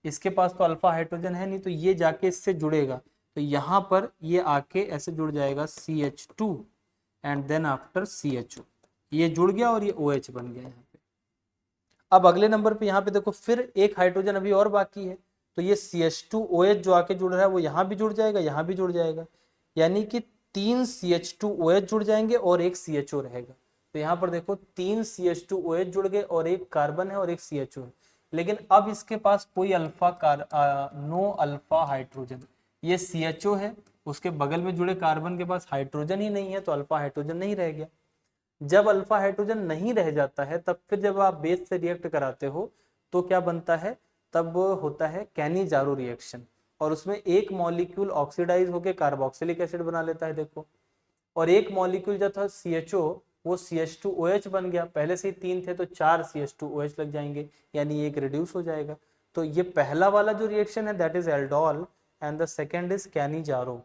इसके पास तो अल्फा हाइड्रोजन है नहीं, तो ये जाके इससे जुड़ेगा, तो यहाँ पर ये आके ऐसे जुड़ जाएगा CH2 and then after CHO, ये जुड़ गया और ये OH बन गया यहाँ पे। अब अगले नंबर पे यहाँ पे देखो फिर एक हाइड्रोजन अभी और बाकी है, तो ये CH2OH जो आके जुड़ रहा है वो यहाँ भी जुड़ जाएगा, यहाँ भी जुड़ जाएगा, यानी कि 3 CH2OH जुड़ जाएंगे और एक CHO रहेगा। तो यहाँ पर देखो 3 CH2OH जुड़ गए और एक कार्बन है और एक CHO है, लेकिन अब इसके पास कोई नो अल्फा हाइड्रोजन, ये CHO है, उसके बगल में जुड़े कार्बन के पास हाइड्रोजन ही नहीं है, तो अल्फा हाइड्रोजन नहीं रह गया। जब अल्फा हाइड्रोजन नहीं रह जाता है तब फिर जब आप बेस से रिएक्ट कराते हो तो क्या बनता है, तब होता है कैनिजारो रिएक्शन, और उसमें एक मॉलिक्यूल ऑक्सीडाइज होकर कार्बोक्सिलिक एसिड बना लेता है देखो, और एक मॉलिक्यूल जो था CHO वो CH2OH बन गया, पहले से ही 3 थे तो 4 CH2OH लग जाएंगे, यानी एक रिड्यूस हो जाएगा। तो ये पहला वाला जो रिएक्शन है that is aldol and the second is Cannizzaro.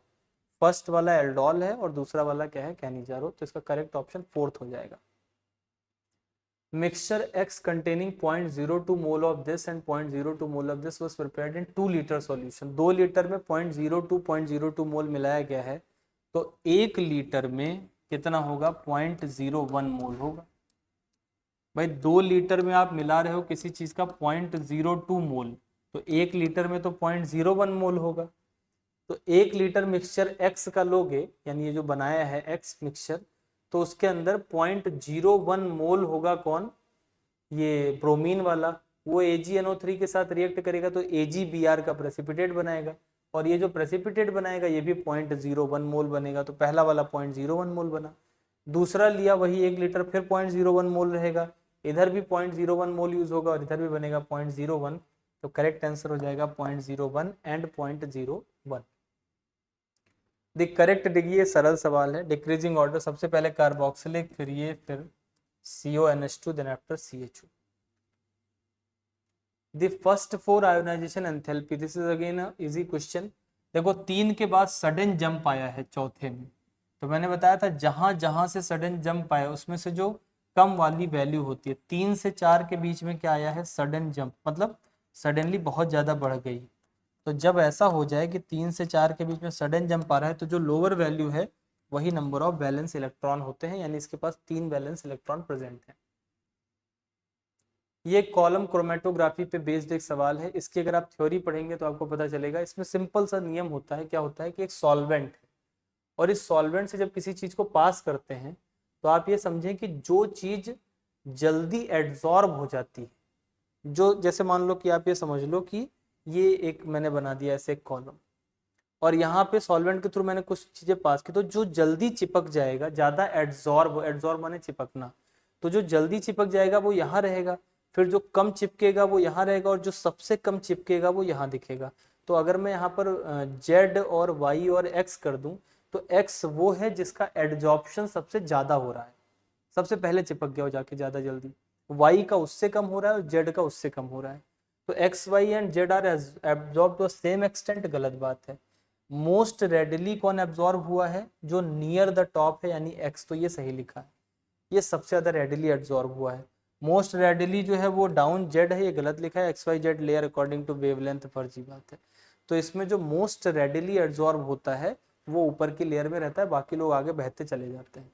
First वाला एल्डोल है और दूसरा वाला क्या है, कैनिजारो, तो इसका करेक्ट ऑप्शन 4th हो जाएगा। Mixture X containing 0.02 mole of this and 0.02 mole of this was prepared in 2 liter solution। 2 litre में 0.02 मोल मिलाया गया है, तो 1 लीटर में कितना होगा, 0.01 मोल होगा। भाई 2 लीटर में आप मिला रहे हो किसी चीज का 0.02 मोल, तो 1 लीटर में तो 0.01 मोल होगा। तो 1 लीटर मिक्सचर X का लोगे, यानी ये जो बनाया है X मिक्सचर, तो उसके अंदर 0.01 मोल होगा कौन, ये ब्रोमीन वाला, वो AgNO3 के साथ रिएक्ट करेगा तो AgBr का प्रेसिपिटेट बनाएगा, और ये जो प्रेसिपिटेट बनाएगा ये भी 0.01 मोल बनेगा, तो पहला वाला 0.01 मोल बना। दूसरा लिया वही 1 लीटर, फिर 0.01 मोल रहेगा, इधर भी 0.01 मोल यूज होगा और इधर भी बनेगा 0.01, तो करेक्ट आंसर हो जाएगा 0.01 एंड 0.01। द करेक्ट डिग्री, ये सरल सवाल है, डिक्रीजिंग ऑर्डर, सबसे पहले कार्बोक्सिलिक, फिर ये, फिर CONH2, then after CHO। The first 4 ionisation enthalpy, this is again easy question. देखो 3 के बाद सडन जंप आया है चौथे में, तो मैंने बताया था जहां जहां से सडन जंप आया उसमें से जो कम वाली वैल्यू होती है, 3 से 4 के बीच में क्या आया है, सडन जंप, मतलब सडनली बहुत ज्यादा बढ़ गई। तो जब ऐसा हो जाए कि 3 से 4 के बीच में सडन जंप आ रहा है, तो जो लोअर वैल्यू है वही नंबर ऑफ वैलेंस इलेक्ट्रॉन होते हैं, यानी इसके पास 3 वैलेंस इलेक्ट्रॉन प्रेजेंट है। ये कॉलम क्रोमेटोग्राफी पे बेस्ड एक सवाल है, इसकी अगर आप थ्योरी पढ़ेंगे तो आपको पता चलेगा। इसमें सिंपल सा नियम होता है, क्या होता है कि एक सॉल्वेंट है और इस सॉल्वेंट से जब किसी चीज को पास करते हैं तो आप ये समझें कि जो चीज जल्दी एड्सॉर्ब हो जाती है, जो जैसे मान लो कि आप ये समझ लो कि ये एक मैंने बना दिया ऐसे एक कॉलम, और यहाँ पे सॉल्वेंट के थ्रू मैंने कुछ चीजें पास की, तो जो जल्दी चिपक जाएगा, ज्यादा एड्सॉर्ब माने चिपकना, तो जो जल्दी चिपक जाएगा वो यहाँ रहेगा, फिर जो कम चिपकेगा वो यहाँ रहेगा, और जो सबसे कम चिपकेगा वो यहाँ दिखेगा। तो अगर मैं यहाँ पर Z और Y और X कर दूं, तो X वो है जिसका एड्जॉर्प्शन सबसे ज्यादा हो रहा है, सबसे पहले चिपक गया हो जाके ज्यादा जल्दी, Y का उससे कम हो रहा है और Z का उससे कम हो रहा है। तो X, Y and Z are absorb to same extent, गलत बात है। मोस्ट रेडिली कौन एब्जॉर्ब हुआ है, जो नियर द टॉप है, यानी X, तो ये सही लिखा है, ये सबसे ज्यादा रेडिली एब्जॉर्ब हुआ है। मोस्ट रेडिली जो है वो डाउन जेड है, ये गलत लिखा है, X Y Z layer according to wavelength, फर्जी बात है। तो इसमें जो मोस्ट रेडिली एब्जॉर्ब होता है वो ऊपर की लेयर में रहता है, बाकी लोग आगे बहते चले जाते हैं।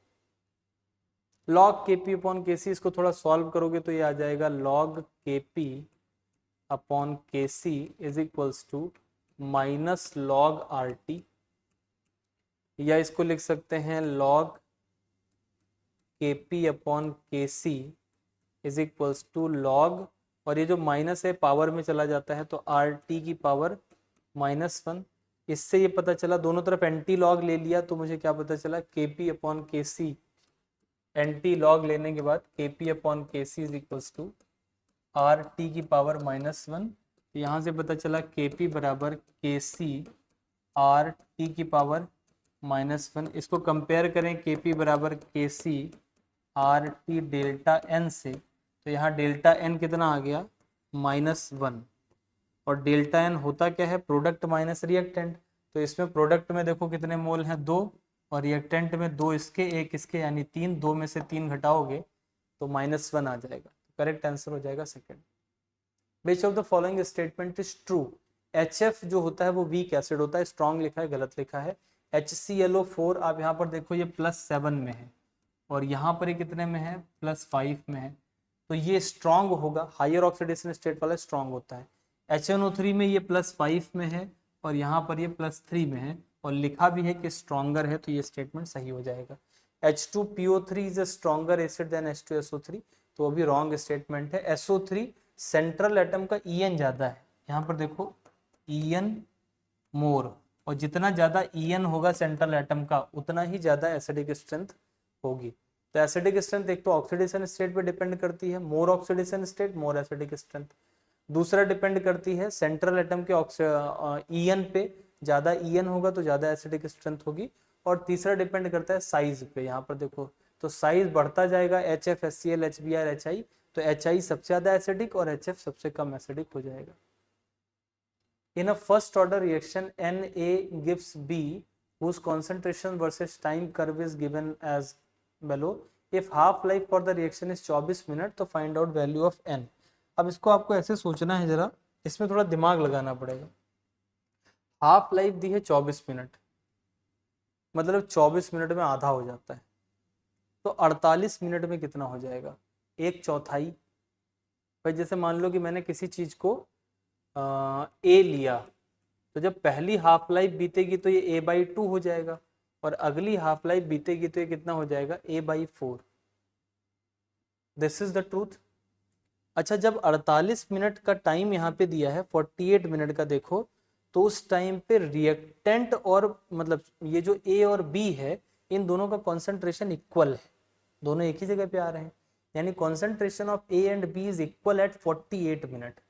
लॉग के पी अपॉन के सी, इसको थोड़ा सॉल्व करोगे तो ये आ जाएगा लॉग के P upon K C is equals to minus log R T, या इसको लिख सकते हैं लॉग के P upon K C is equals to log, और ये जो माइनस है पावर में चला जाता है तो आर टी की पावर -1। इससे ये पता चला, दोनों तरफ एंटी लॉग ले लिया तो मुझे क्या पता चला, के पी अपॉन के सी, एंटी लॉग लेने के बाद के P upon K C is equals to R T की पावर -1। यहाँ से पता चला के पी बराबर के सी आर टी की पावर -1। इसको कंपेयर करें के पी बराबर K C R T delta N से, तो यहाँ डेल्टा एन कितना आ गया, -1, और डेल्टा एन होता क्या है, प्रोडक्ट माइनस रिएक्टेंट। तो इसमें प्रोडक्ट में देखो कितने मोल हैं, 2, और रिएक्टेंट में 2 इसके 1 इसके, यानी 3, 2 में से 3 घटाओगे तो -1 आ जाएगा। करेक्ट आंसर हो जाएगा second. Which of the following statement is true. HF जो होता है वो वीक एसिड होता है, स्ट्रॉन्ग लिखा है, गलत लिखा है। HClO4 आप यहाँ पर देखो ये +7 में है, और यहाँ पर ये कितने में है, +5 में है, तो ये स्ट्रॉन्ग होगा, हायर ऑक्सीडेशन स्टेट वाला स्ट्रॉन्ग होता है। HNO3 में ये +5 में है, और यहाँ पर ये +3 में है, और लिखा भी है कि स्ट्रॉन्गर है, तो ये स्टेटमेंट सही हो जाएगा। H2PO3 is a stronger acid than H2SO3, तो अभी रॉन्ग स्टेटमेंट है। SO3 सेंट्रल एटम का EN ज्यादा है, यहाँ पर देखो EN मोर, और जितना ज्यादा EN होगा सेंट्रल एटम का उतना ही ज्यादा एसिडिक स्ट्रेंथ होगी। तो एसिडिक स्ट्रेंथ एक तो ऑक्सीडेशन स्टेट पे डिपेंड करती है, more oxidation state more acidic strength. दूसरा डिपेंड करती है सेंट्रल एटम के EN पे, ज्यादा EN होगा तो ज्यादा एसिडिक स्ट्रेंथ होगी। और तीसरा डिपेंड करता है साइज पे, यहाँ पर देखो तो साइज बढ़ता जाएगा, HF HCl HBr HI, तो HI सबसे ज्यादा एसिडिक और HF सबसे कम एसिडिक हो जाएगा। In a first order reaction Na gives B whose concentration versus time curve is given as below. If half life for the reaction is 24 minute, तो find out value of N। अब इसको आपको ऐसे सोचना है, जरा इसमें थोड़ा दिमाग लगाना पड़ेगा। हाफ लाइफ दी है 24 मिनट, मतलब 24 मिनट में आधा हो जाता है, तो 48 मिनट में कितना हो जाएगा, 1/4। भाई जैसे मान लो कि मैंने किसी चीज को ए लिया, तो जब पहली हाफ लाइफ बीतेगी तो ये A/2 हो जाएगा, और अगली हाफ लाइफ बीतेगी तो ये कितना हो जाएगा, A/4। This is the truth. अच्छा, जब 48 मिनट का टाइम यहाँ पे दिया है, 48 मिनट का देखो, तो उस टाइम पे रिएक्टेंट और मतलब ये जो A और B है, इन दोनों का कॉन्सेंट्रेशन इक्वल है, दोनों एक ही जगह पे आ रहे हैं, यानी concentration of A and B is equal at 48 minute.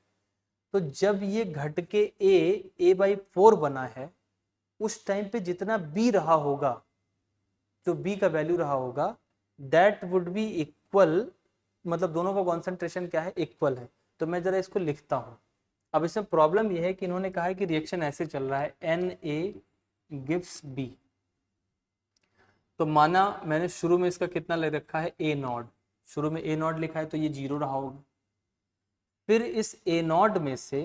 तो जब ये घट के A/4 बना है, उस टाइम पे जितना B रहा होगा, जो B का वैल्यू रहा होगा, दैट वुड बी इक्वल, मतलब दोनों का कॉन्सेंट्रेशन क्या है, इक्वल है। तो मैं जरा इसको लिखता हूं। अब इसमें प्रॉब्लम यह है कि इन्होंने कहा है कि रिएक्शन ऐसे चल रहा है, Na गिव्स B, तो माना मैंने शुरू में इसका कितना ले रखा है, A0, शुरू में A0 लिखा है तो ये 0 रहा होगा। फिर इस A0 में से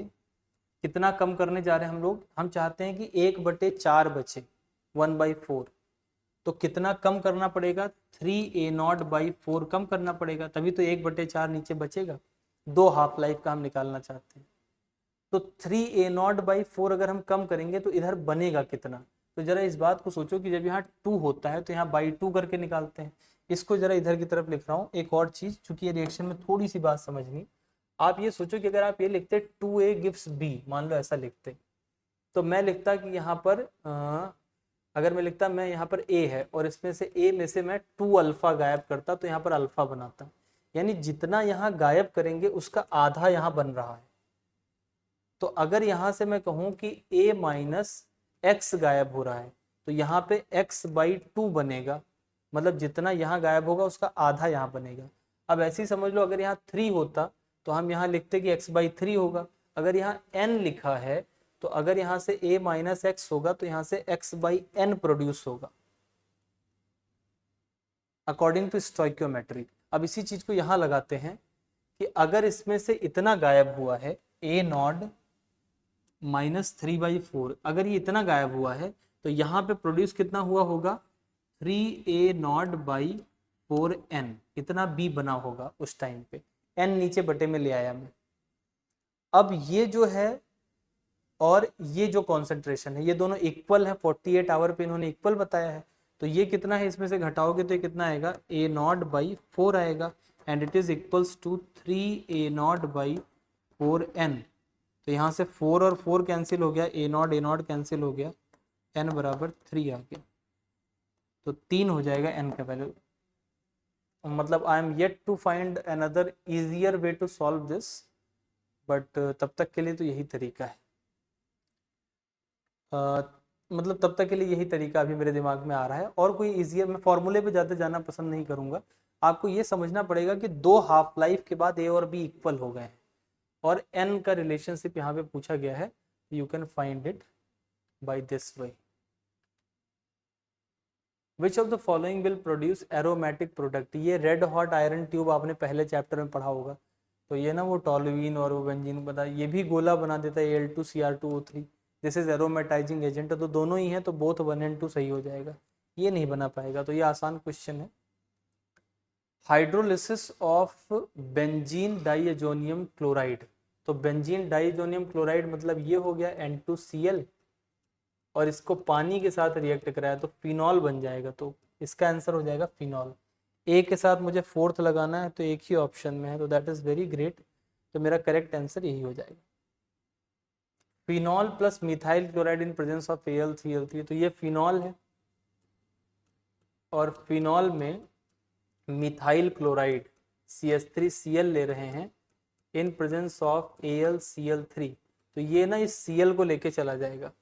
कितना कम करने जा रहे हैं हम लोग, हम चाहते हैं कि 1/4 बचे, 1/4, तो कितना कम करना पड़ेगा, 3A0/4 कम करना पड़ेगा, तभी तो 1/4 नीचे बचेगा। 2 हाफ लाइफ का हम निकालना चाहते हैं, तो 3A0/4 अगर हम कम करेंगे तो इधर बनेगा कितना। तो जरा इस बात को सोचो कि जब यहाँ 2 होता है तो यहाँ /2 करके निकालते हैं। इसको जरा इधर की तरफ लिख रहा हूँ। एक और चीज, चूंकि ये रिएक्शन में थोड़ी सी बात समझनी, आप ये सोचो कि अगर आप ये लिखते 2A गिव्स B, मान लो ऐसा लिखते, तो मैं लिखता कि यहाँ पर अगर मैं लिखता, मैं यहाँ पर A है और इसमें से A में से मैं 2 अल्फा गायब करता तो यहाँ पर अल्फा बनाता, यानी जितना यहाँ गायब करेंगे उसका आधा यहाँ बन रहा है। तो अगर यहाँ से मैं कहूँ कि A- X गायब हो रहा है, तो यहाँ पे X/2 बनेगा, मतलब जितना यहाँ गायब होगा उसका आधा यहाँ बनेगा। अब ऐसे ही समझ लो, अगर यहाँ 3 होता तो हम यहाँ लिखते कि X/3 होगा। अगर यहाँ N लिखा है, तो अगर यहाँ से A- X होगा तो यहाँ से X/N प्रोड्यूस होगा अकॉर्डिंग टू स्टोइकियोमेट्री। अब इसी चीज को यहाँ लगाते हैं कि अगर इसमें से इतना गायब हुआ है ए नॉट -3/4, अगर ये इतना गायब हुआ है तो यहाँ पे प्रोड्यूस कितना हुआ होगा 3a0/4n, इतना बी बना होगा उस टाइम पे। n नीचे बटे में ले आया मैं। अब ये जो है और ये जो कॉन्सेंट्रेशन है ये दोनों इक्वल है, 48 आवर पे इन्होंने इक्वल बताया है, तो ये कितना है इसमें से घटाओगे तो ये कितना आएगा a0/4 आएगा, and it is equals to 3a0/4n। तो यहाँ से 4 और 4 कैंसिल हो गया, a0 कैंसिल हो गया, n बराबर 3 आ गया, तो 3 हो जाएगा n का वैल्यू। मतलब I am yet to find another easier way to solve this, but तब तक के लिए तो यही तरीका है। मतलब तब तक के लिए यही तरीका अभी मेरे दिमाग में आ रहा है, और कोई इजियर, मैं फॉर्मूले पे ज़्यादा जाना पसंद नहीं करूंगा। आपको ये समझना पड़ेगा कि दो हाफ लाइफ के बाद ए और बी इक्वल हो गए हैं और एन का रिलेशनशिप यहाँ पे पूछा गया है, you can find it by this way. Which of the following will produce aromatic product, ये रेड हॉट आयरन ट्यूब आपने पहले चैप्टर में पढ़ा होगा, तो ये ना वो टॉलुइन और वो बेंजीन बता, ये भी गोला बना देता है Al2Cr2O3, दिस इज एरोमेटाइजिंग एजेंट, तो दोनों ही हैं, तो बोथ 1 and 2 सही हो जाएगा, ये नहीं बना पाएगा, तो ये आसान क्वेश्चन है। Hydrolysis of benzene diazonium chloride, तो बेंजीन डाइएजोनियम क्लोराइड मतलब ये हो गया N2Cl, और इसको पानी के साथ रिएक्ट कराया तो फिनॉल बन जाएगा, तो इसका आंसर हो जाएगा फिनॉल। ए के साथ मुझे फोर्थ लगाना है तो एक ही ऑप्शन में है, तो दैट इज वेरी ग्रेट, तो मेरा करेक्ट आंसर यही हो जाएगा। Phenol plus methyl chloride in presence of Al3L3, तो ये फिनॉल है और फिनॉल में मिथाइल क्लोराइड CH3Cl ले रहे हैं इन प्रेजेंस ऑफ AlCl3, तो ये ना इस Cl को लेके चला जाएगा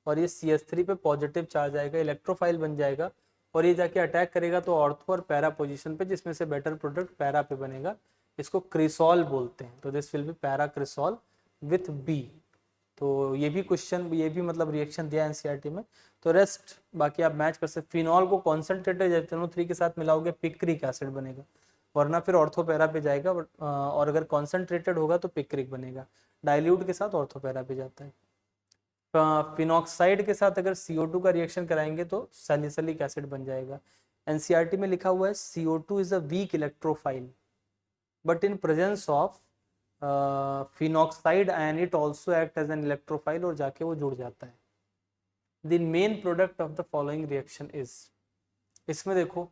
और ये CH3 पे पॉजिटिव चार्ज आएगा, इलेक्ट्रोफाइल बन जाएगा, और ये जाके अटैक करेगा तो ऑर्थो और पैरा पोजीशन पे, जिसमें से बेटर प्रोडक्ट पैरा पे बनेगा, इसको क्रिसॉल बोलते हैं, तो this will be para cresol with B. तो ये भी क्वेश्चन, ये भी मतलब रिएक्शन दिया एनसीईआरटी में, तो रेस्ट बाकी आप मैच कर सकते। फिनॉल को कॉन्सेंट्रेटेड एथेनोल-3 के साथ मिलाओगे पिक्रिक एसिड बनेगा, वरना फिर ऑर्थोपैरा पे जाएगा, और अगर कॉन्सेंट्रेटेड होगा तो पिक्रिक बनेगा, डाइल्यूट के साथ ऑर्थोपैरा पे जाता है। फिनॉक्साइड के साथ अगर CO2 का रिएक्शन कराएंगे तो सैलिसिलिक एसिड बन जाएगा। एनसीईआरटी में लिखा हुआ है CO2 is a weak electrophile, but in presence of phenoxide ion it also act as an electrophile, और जाके वो जुड़ जाता है। The main product of the following reaction is, इसमें देखो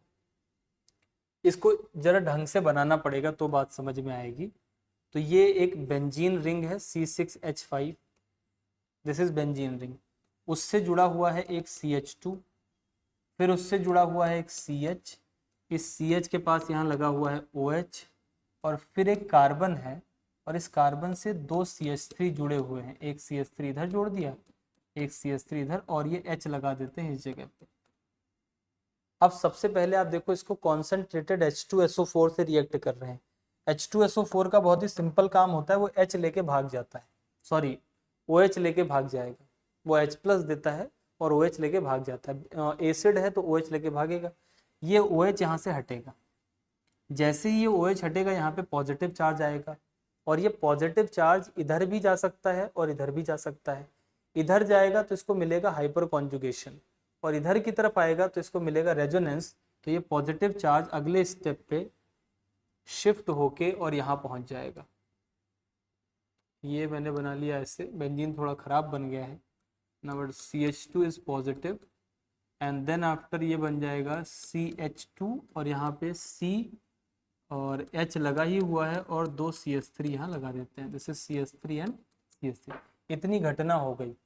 इसको जरा ढंग से बनाना पड़ेगा तो बात समझ में आएगी। तो ये एक बेंजीन रिंग है C6H5, this is benzene ring, उससे जुड़ा हुआ है एक CH2, फिर उससे जुड़ा हुआ है एक CH, इस CH के पास यहाँ लगा हुआ है OH, और फिर एक कार्बन है, और इस कार्बन से दो CH3 जुड़े हुए हैं, एक CH3 इधर जोड़ दिया, एक CH3 इधर, और ये H लगा देते हैं इस जगह पे। अब सबसे पहले आप देखो इसको कॉन्सेंट्रेटेड H2SO4 से रिएक्ट कर रहे हैं। H2SO4 का बहुत ही सिंपल काम होता है, वो H लेके भाग जाता है, सॉरी OH लेके भाग जाएगा, वो H+ देता है और OH लेके भाग जाता है। एसिड है तो OH लेके भागेगा, ये OH यहाँ से हटेगा, जैसे ही ये OH हटेगा यहाँ पे पॉजिटिव चार्ज आएगा, और ये पॉजिटिव चार्ज इधर भी जा सकता है और इधर भी जा सकता है। इधर जाएगा तो इसको मिलेगा हाइपर कॉन्जुगेशन, और इधर की तरफ आएगा तो इसको मिलेगा रेजोनेंस, तो ये पॉजिटिव चार्ज अगले स्टेप पे शिफ्ट होके और यहाँ पहुँच जाएगा। ये मैंने बना लिया ऐसे, बेंजीन थोड़ा ख़राब बन गया है ना, but CH2 is positive, and then after ये बन जाएगा CH2, और यहाँ पे C और H लगा ही हुआ है, और दो CH3 यहाँ लगा देते हैं, this is CH3 and CH3। इतनी घटना हो गई,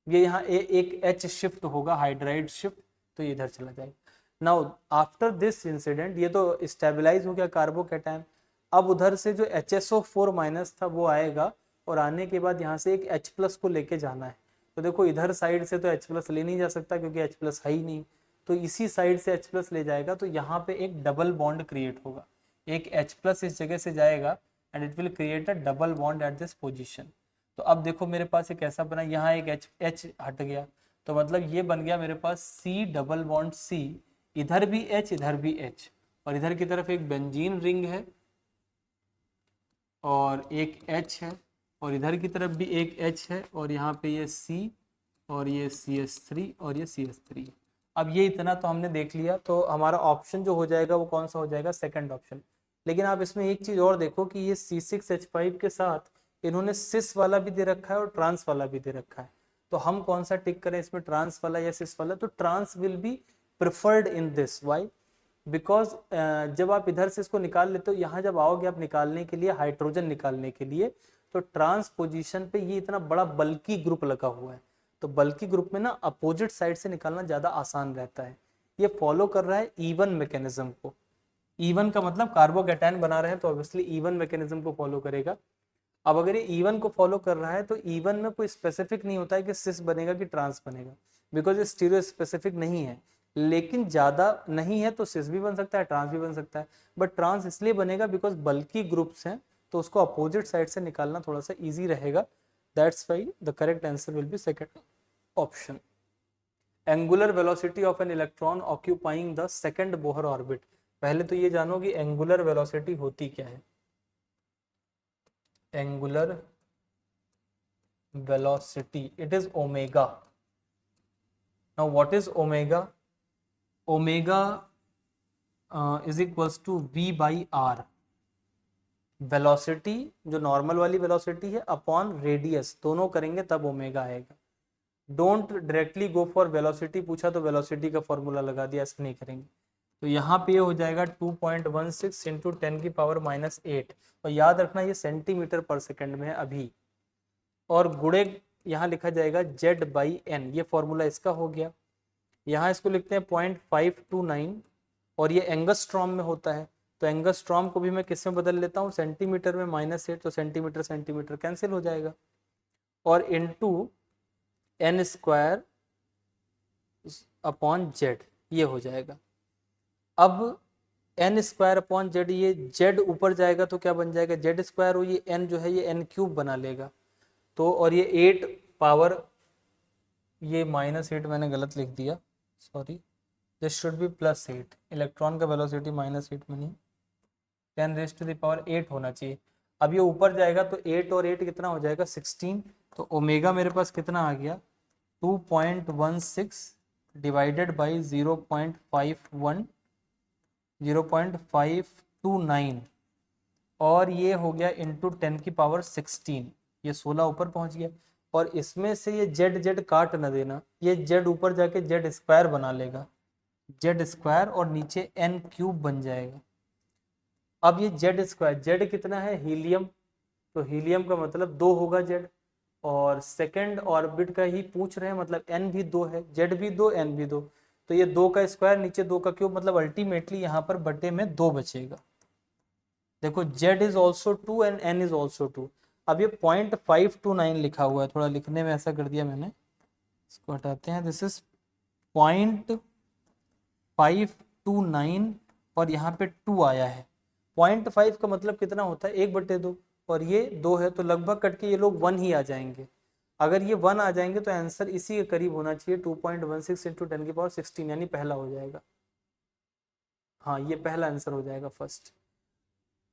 ये यहाँ एक H शिफ्ट होगा, हाइड्राइड शिफ्ट, तो ये इधर चला जाएगा। नाउ आफ्टर दिस इंसिडेंट ये तो स्टेबलाइज हो गया कार्बोकैटायन, अब उधर से जो HSO4- था वो आएगा, और आने के बाद यहाँ से एक H+ को लेके जाना है, तो देखो इधर साइड से तो H+ ले नहीं जा सकता क्योंकि H+ है ही नहीं, तो इसी साइड से H+ ले जाएगा, तो यहाँ पे एक डबल बॉन्ड क्रिएट होगा, एक H+ इस जगह से जाएगा and it will create a double bond at this position. तो अब देखो मेरे पास एक ऐसा बना, यहाँ एक H हट गया, तो मतलब ये बन गया मेरे पास C+C, इधर भी H इधर भी H, और इधर की तरफ एक बेंजीन रिंग है, और एक H है और इधर की तरफ भी एक H है और यहाँ पे ये C और ये CH3 और ये CH3। अब ये इतना तो हमने देख लिया, तो हमारा ऑप्शन जो हो जाएगा वो कौन सा हो जाएगा, सेकंड ऑप्शन। लेकिन आप इसमें एक चीज़ और देखो कि ये C6H5 के साथ इन्होंने सिस वाला भी दे रखा है और ट्रांस वाला भी दे रखा है। तो हम कौन सा टिक करें इसमें, ट्रांस वाला या सिस वाला? तो trans will be preferred in this. Why? Because जब आप इधर से इसको निकाल लेते हो, यहाँ जब आओगे आप निकालने के लिए, हाइड्रोजन निकालने के लिए, तो ट्रांस पोजीशन पे ये इतना बड़ा बल्कि ग्रुप लगा हुआ है, तो बल्कि ग्रुप में ना अपोजिट साइड से निकालना ज्यादा आसान रहता है। ये फॉलो कर रहा है इवन मैकेनिज्म को। इवन का मतलब कार्बोकैटायन बना रहे हैं तो ऑब्वियसली इवन मैकेनिज्म को फॉलो करेगा। अब अगर ये इवन को फॉलो कर रहा है तो इवन में कोई स्पेसिफिक नहीं होता है कि सिस बनेगा कि ट्रांस बनेगा, बिकॉज ये स्टीरियो स्पेसिफिक नहीं है। लेकिन ज्यादा नहीं है तो सिस भी बन सकता है, ट्रांस भी बन सकता है, बट ट्रांस इसलिए बनेगा बिकॉज बल्कि ग्रुप्स हैं, तो उसको अपोजिट साइड से निकालना थोड़ा सा इजी रहेगा। That's why the correct answer will be second option. Angular velocity of an electron occupying the second Bohr orbit. पहले तो ये जानो कि एंगुलर वेलोसिटी होती क्या है। Angular velocity, it is omega. Now what is omega? Omega is equals to v by r, velocity जो normal वाली वेलोसिटी है अपॉन रेडियस, दोनों करेंगे तब ओमेगा आएगा। Don't directly go for velocity, पूछा तो वेलोसिटी का फॉर्मूला लगा दिया, ऐसा नहीं करेंगे। तो यहाँ पे हो जाएगा 2.16 इंटू 10 की पावर -8, और याद रखना ये सेंटीमीटर पर सेकंड में है अभी, और गुणे यहाँ लिखा जाएगा Z/n, ये फॉर्मूला इसका हो गया। यहाँ इसको लिखते हैं 0.529, और ये एंगस्ट्रॉम में होता है, तो एंगस्ट्रॉम को भी मैं किस में बदल लेता हूँ, सेंटीमीटर में, -8, तो सेंटीमीटर सेंटीमीटर कैंसिल हो जाएगा, और इनटू n² अपॉन Z, ये हो जाएगा। अब n² अपॉन Z, ये Z ऊपर जाएगा तो क्या बन जाएगा, Z², और ये n जो है ये n³ बना लेगा, तो और ये 8 पावर, ये -8 मैंने गलत लिख दिया, sorry, this should be +8। Electron का वेलोसिटी -8 में नहीं, 10⁻8 होना चाहिए। अब ये ऊपर जाएगा तो 8 और 8 कितना हो जाएगा, 16। तो ओमेगा मेरे पास कितना आ गया, 2.16 डिवाइडेड बाई 0.529, और ये हो गया इंटू 10 की पावर 16, ये 16 ऊपर पहुंच गया। और इसमें से ये Z काट न देना, ये Z ऊपर जाके Z² बना लेगा, Z² और नीचे n³ बन जाएगा। अब ये Z², Z कितना है, हीलियम, तो हीलियम का मतलब 2 होगा Z, और सेकंड ऑर्बिट का ही पूछ रहे हैं, मतलब n भी 2 है, Z भी 2, n भी 2, तो ये 2 का स्क्वायर नीचे 2 का क्यूब, मतलब अल्टीमेटली यहाँ पर बटे में 2 बचेगा। देखो Z is also 2 and n is also 2। अब ये 0.529 लिखा हुआ है, थोड़ा लिखने में ऐसा कर दिया मैंने, इसको हटाते हैं, दिस इज 0.529 और यहाँ पे 2 आया है। 0.5 का मतलब कितना होता है, 1/2, और ये 2 है, तो लगभग कट के ये लोग 1 ही आ जाएंगे। अगर ये 1 आ जाएंगे तो आंसर इसी के करीब होना चाहिए, 2.16 इंटू 10 की पावर 16, यानी पहला हो जाएगा। हाँ, ये पहला आंसर हो जाएगा, फर्स्ट।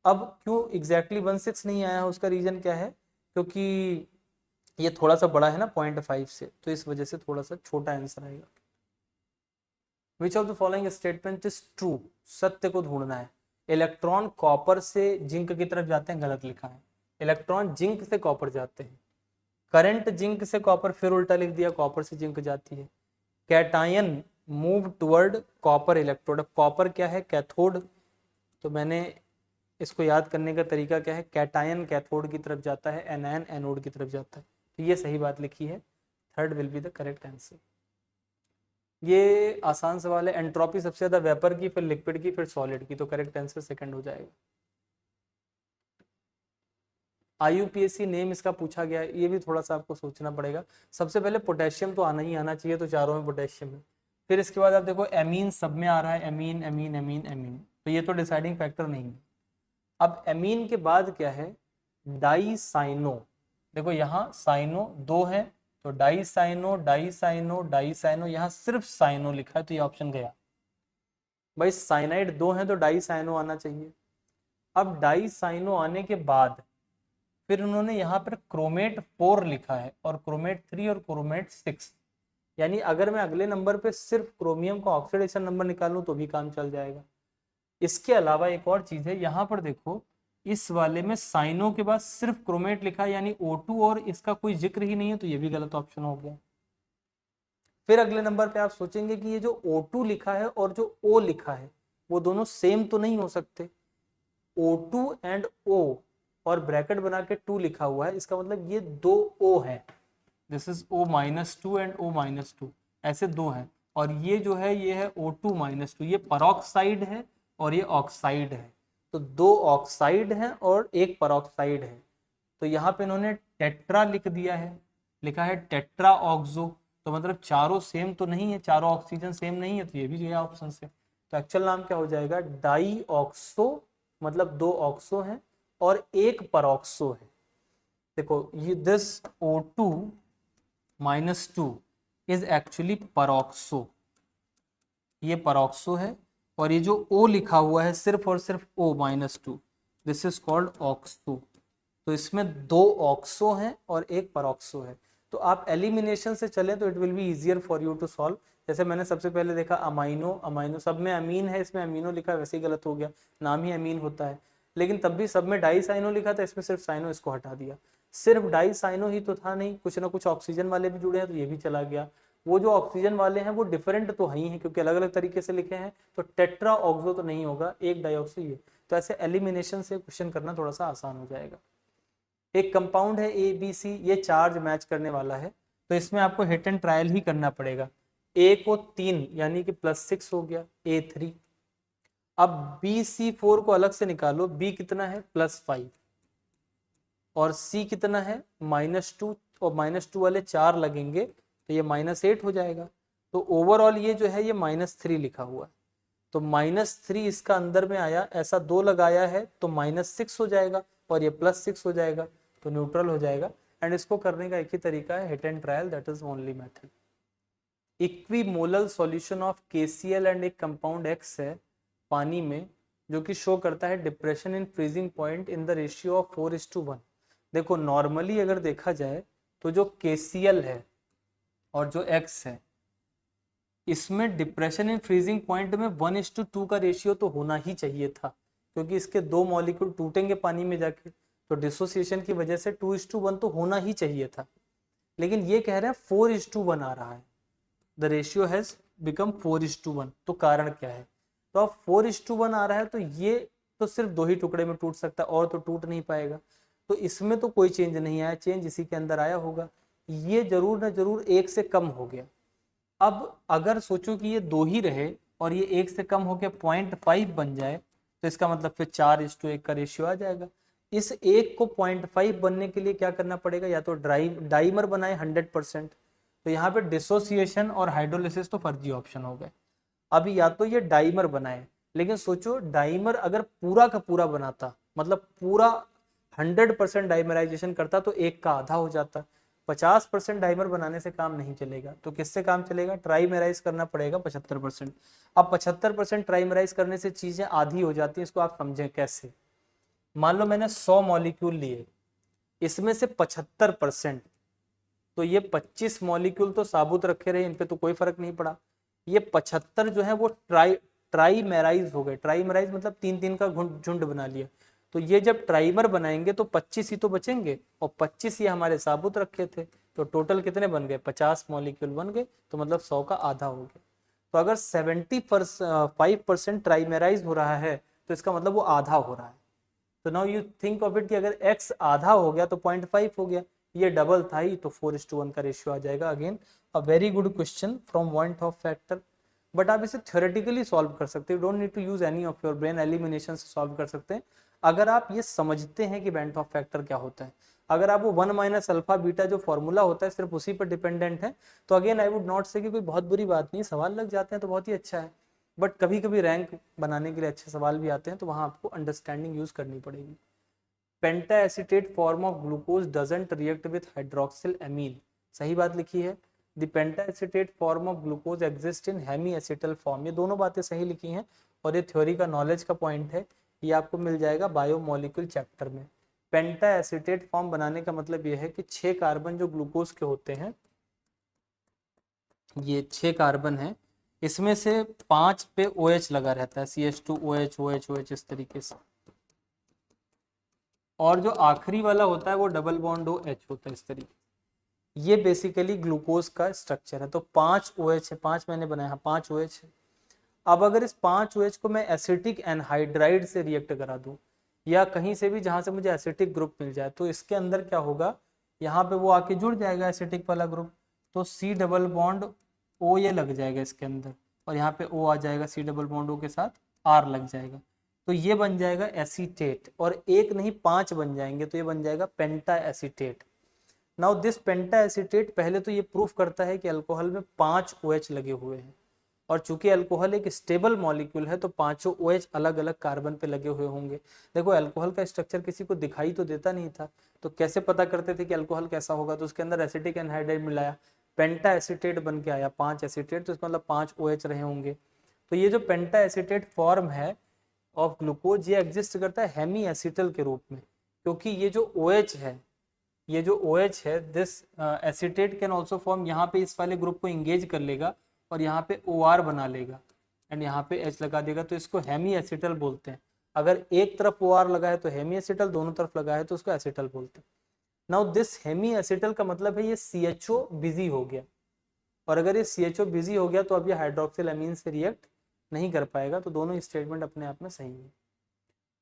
अब क्यों एग्जैक्टली 16 नहीं आया, उसका रीजन क्या है, क्योंकि ये थोड़ा सा बड़ा है ना 0.5 से, तो इस वजह से थोड़ा सा छोटा आंसर आएगा। विच of the following statement is true, सत्य को ढूंढना है। इलेक्ट्रॉन कॉपर से जिंक की तरफ जाते हैं, गलत लिखा है, इलेक्ट्रॉन जिंक से कॉपर जाते हैं। करंट जिंक से कॉपर, फिर उल्टा लिख दिया, कॉपर से जिंक जाती है। Cation move toward copper electrode, copper क्या है, कैथोड, तो मैंने इसको याद करने का तरीका क्या है, कैटायन कैथोड की तरफ जाता है, एनायन एनोड की तरफ जाता है, तो ये सही बात लिखी है, third will be the correct answer. ये आसान सवाल है, एंट्रोपी सबसे ज्यादा वेपर की, फिर लिक्विड की, फिर सॉलिड की, तो करेक्ट आंसर सेकंड हो जाएगा। IUPAC नेम इसका पूछा गया है, ये भी थोड़ा सा आपको सोचना पड़ेगा। सबसे पहले पोटेशियम तो आना ही आना चाहिए, तो चारों में पोटेशियम है। फिर इसके बाद आप देखो एमीन सब में आ रहा है, एमीन एमीन एमीन एमीन, तो ये तो डिसाइडिंग फैक्टर नहीं है। अब एमीन के बाद क्या है, डाईसाइनो, देखो यहाँ साइनो 2 है, तो डाईसाइनो डाईसाइनो डाईसाइनो, यहाँ सिर्फ साइनो लिखा है, तो ये ऑप्शन गया। भाई साइनाइड 2 है तो डाईसाइनो आना चाहिए। अब डाईसाइनो आने के बाद फिर उन्होंने यहाँ पर क्रोमेट 4 लिखा है और क्रोमेट 3 और क्रोमेट 6, यानी अगर मैं अगले नंबर पे सिर्फ क्रोमियम का ऑक्सीडेशन नंबर निकालूं तो भी काम चल जाएगा। इसके अलावा एक और चीज है, यहाँ पर देखो इस वाले में साइनो के बाद सिर्फ क्रोमेट लिखा है, यानी O2 और इसका कोई जिक्र ही नहीं है, तो ये भी गलत ऑप्शन हो गया। फिर अगले नंबर पे आप सोचेंगे कि ये जो O2 लिखा है और जो O लिखा है वो दोनों सेम तो नहीं हो सकते। O2 एंड O और ब्रैकेट बना के 2 लिखा हुआ है, इसका मतलब ये दो O है, this is O-2 and O-2, ऐसे दो हैं। और ये जो है ये है O2-2, ये परऑक्साइड है और ये ऑक्साइड है, तो दो ऑक्साइड हैं और एक परऑक्साइड है। तो यहाँ पे इन्होंने टेट्रा लिख दिया है, लिखा है टेट्रा ऑक्सो, तो मतलब चारों सेम तो नहीं है, चारों ऑक्सीजन सेम नहीं है, तो ये भी गया ऑप्शन से। तो एक्चुअल नाम क्या हो जाएगा, डाई ऑक्सो, मतलब दो ऑक्सो हैं और एक परऑक्सो है। देखो ये this O2-2 is actually peroxo, ये परऑक्सो है, और ये जो O लिखा हुआ है सिर्फ और सिर्फ O-2, this is called oxo. तो इसमें दो ऑक्सो हैं और एक परऑक्सो है। तो आप एलिमिनेशन से चले तो it will be easier for you to solve. जैसे मैंने सबसे पहले देखा अमाइनो, अमाइनो सब में अमीन है, इसमें अमीनो लिखा है, वैसे ही गलत हो गया, नाम ही अमीन होता है। लेकिन तब भी सब में डाई साइनो लिखा था, इसमें सिर्फ साइनो, इसको हटा दिया। सिर्फ डाई साइनो ही तो था नहीं, कुछ ना कुछ ऑक्सीजन वाले भी जुड़े हैं, तो ये भी चला गया। वो जो ऑक्सीजन वाले हैं वो डिफरेंट तो ही हैं क्योंकि अलग अलग तरीके से लिखे हैं, तो टेट्रा ऑक्सो तो नहीं होगा, एक डाइऑक्सो ये। तो ऐसे एलिमिनेशन से क्वेश्चन करना थोड़ा सा आसान हो जाएगा। एक कंपाउंड है ABC, ये चार्ज मैच करने वाला है, तो इसमें आपको हिट एंड ट्रायल ही करना पड़ेगा। A को 3 यानी कि +6 हो गया, A3। अब BC4 को अलग से निकालो, B कितना है +5 और C कितना है -2, और -2 वाले 4 लगेंगे तो ये -8 हो जाएगा। तो ओवरऑल ये जो है ये -3 लिखा हुआ है, तो -3 इसका अंदर में आया, ऐसा 2 लगाया है तो -6 हो जाएगा और ये +6 हो जाएगा, तो न्यूट्रल हो जाएगा। एंड इसको करने का एक ही तरीका है, hit and trial, that is only method. Equimolal solution of KCl and एक कंपाउंड X है पानी में, जो कि शो करता है depression in freezing point in the ratio of 4:1। देखो नॉर्मली अगर देखा जाए तो जो KCl है और जो X है, इसमें डिप्रेशन इन फ्रीजिंग पॉइंट में 1:2 का रेशियो तो होना ही चाहिए था, क्योंकि इसके दो मॉलिक्यूल टूटेंगे पानी में जाके, तो डिसोसिएशन की वजह से 2:1 तो होना ही चाहिए था। लेकिन ये कह रहे हैं 4:1 आ रहा है, द रेशियो हैज बिकम 4:1। तो कारण क्या है, तो अब 4:1 आ रहा है तो ये तो सिर्फ दो ही टुकड़े में टूट सकता है और तो टूट नहीं पाएगा, तो इसमें तो कोई चेंज नहीं आया, चेंज इसी के अंदर आया होगा, ये जरूर ना जरूर 1 से कम हो गया। अब अगर सोचो कि ये 2 ही रहे और ये 1 से कम होकर 0.5 बन जाए, तो इसका मतलब फिर 4:1 का रेशियो आ जाएगा। इस 1 को 0.5 बनने के लिए क्या करना पड़ेगा, या तो डाइमर बनाए 100%, तो यहाँ पे डिसोसिएशन और हाइड्रोलिसिस तो फर्जी ऑप्शन हो गए। अभी या तो ये डाइमर बनाए, लेकिन सोचो डाइमर अगर पूरा का पूरा बनाता, मतलब पूरा 100% डाइमराइजेशन करता, तो 1 का आधा हो जाता। 50% डाइमर बनाने से काम नहीं चलेगा, तो किससे काम चलेगा, ट्राइमेराइज करना पड़ेगा 75%। अब 75% ट्राइमेराइज करने से चीजें आधी हो जाती है, इसको आप समझें कैसे। मान लो मैंने 100 मॉलिक्यूल लिए, इसमें से 75%, तो ये 25 मॉलिक्यूल तो साबुत रखे रहे, इन पे तो कोई फर्क नहीं पड़ा। ये 75 जो है वो ट्राइमेराइज हो गए, ट्राइमेराइज मतलब 3-3 का झुंड बना लिया, तो ये जब ट्राइमर बनाएंगे तो 25 ही तो बचेंगे, और 25 ये हमारे साबुत रखे थे, तो टोटल कितने बन गए, 50 मॉलिक्यूल बन गए, तो मतलब 100 का आधा हो गया। तो अगर 75% ट्राइमेराइज हो रहा है तो इसका मतलब वो आधा हो रहा है। तो now you think of it कि अगर x आधा हो गया तो 0.5 हो गया, ये डबल था ही, तो 4:1 का रेशियो आ जाएगा। Again a very good question from point of factor, but आप इसे थ्योरेटिकली सॉल्व कर सकते हो, don't need to use any of your brain, elimination से सॉल्व कर सकते हैं अगर आप ये समझते हैं कि बेंट ऑफ फैक्टर क्या होता है। अगर आप वो 1 - अल्फा बीटा जो फॉर्मूला होता है सिर्फ उसी पर डिपेंडेंट है, तो अगेन आई वुड नॉट से कि कोई बहुत बुरी बात नहीं, सवाल लग जाते हैं तो बहुत ही अच्छा है, बट कभी कभी रैंक बनाने के लिए अच्छे सवाल भी आते हैं, तो वहां आपको अंडरस्टैंडिंग यूज करनी पड़ेगी। Pentaacetate form of glucose doesn't react with hydroxylamine, सही बात लिखी है। The pentaacetate form of glucose exist in hemiacetal form, ये दोनों बातें सही लिखी हैं, और ये थ्योरी का नॉलेज का पॉइंट है, ये आपको मिल जाएगा बायोमोलिक्यूल चैप्टर में। पेंटा एसीटेट फॉर्म बनाने का मतलब ये है कि 6 कार्बन जो ग्लूकोज के होते हैं, ये 6 कार्बन है, इसमें से 5 पे OH लगा रहता है, CH2 OH OH OH इस तरीके से, और जो आखिरी वाला होता है वो डबल बॉन्ड OH होता है इस तरीके। ये बेसिकली ग्लूकोज का स्ट्रक्चर है। तो 5 OH है, 5 मैंने बनाया, 5 OH है। अब अगर इस 5 OH को मैं एसिटिक एनहाइड्राइड से रिएक्ट करा दूं, या कहीं से भी जहां से मुझे एसिटिक ग्रुप मिल जाए, तो इसके अंदर क्या होगा, यहाँ पे वो आके जुड़ जाएगा एसिटिक वाला ग्रुप, तो C डबल बॉन्ड O ये लग जाएगा इसके अंदर, और यहाँ पे O आ जाएगा, C डबल बॉन्ड O के साथ R लग जाएगा, तो ये बन जाएगा एसीटेट। और एक नहीं 5 बन जाएंगे, तो ये बन जाएगा pentaacetate. Now this pentaacetate पहले तो ये प्रूफ करता है कि अल्कोहल में 5 OH लगे हुए हैं, और चूंकि अल्कोहल एक स्टेबल मॉलिक्यूल है तो पांचों OH अलग अलग कार्बन पे लगे हुए होंगे। देखो अल्कोहल का स्ट्रक्चर किसी को दिखाई तो देता नहीं था, तो कैसे पता करते थे कि अल्कोहल कैसा होगा, तो उसके अंदर एसिटिक एनहाइड्राइड मिलाया, पेंटा एसीटेट बन के आया, 5 एसीटेट, तो इसका मतलब 5 OH रहे होंगे। तो ये जो पेंटा एसीटेट फॉर्म है ऑफ ग्लूकोज, ये एग्जिस्ट करता है हेमी एसिटल के रूप में, क्योंकि ये जो OH है, ये जो OH है, this acetate can also form, यहाँ पे इस वाले ग्रुप को इंगेज कर लेगा और यहाँ पे OR बना लेगा एंड यहाँ पे H लगा देगा, तो इसको हेमी एसिटल बोलते हैं। अगर एक तरफ OR लगा है तो हेमी एसिटल, दोनों तरफ लगा है तो उसको एसिटल बोलते हैं। नाउ दिस हेमी एसिटल का मतलब है ये CHO बिजी हो गया, और अगर ये CHO बिजी हो गया तो अब ये हाइड्रोक्सिल अमीन से रिएक्ट नहीं कर पाएगा, तो दोनों स्टेटमेंट अपने आप में सही है।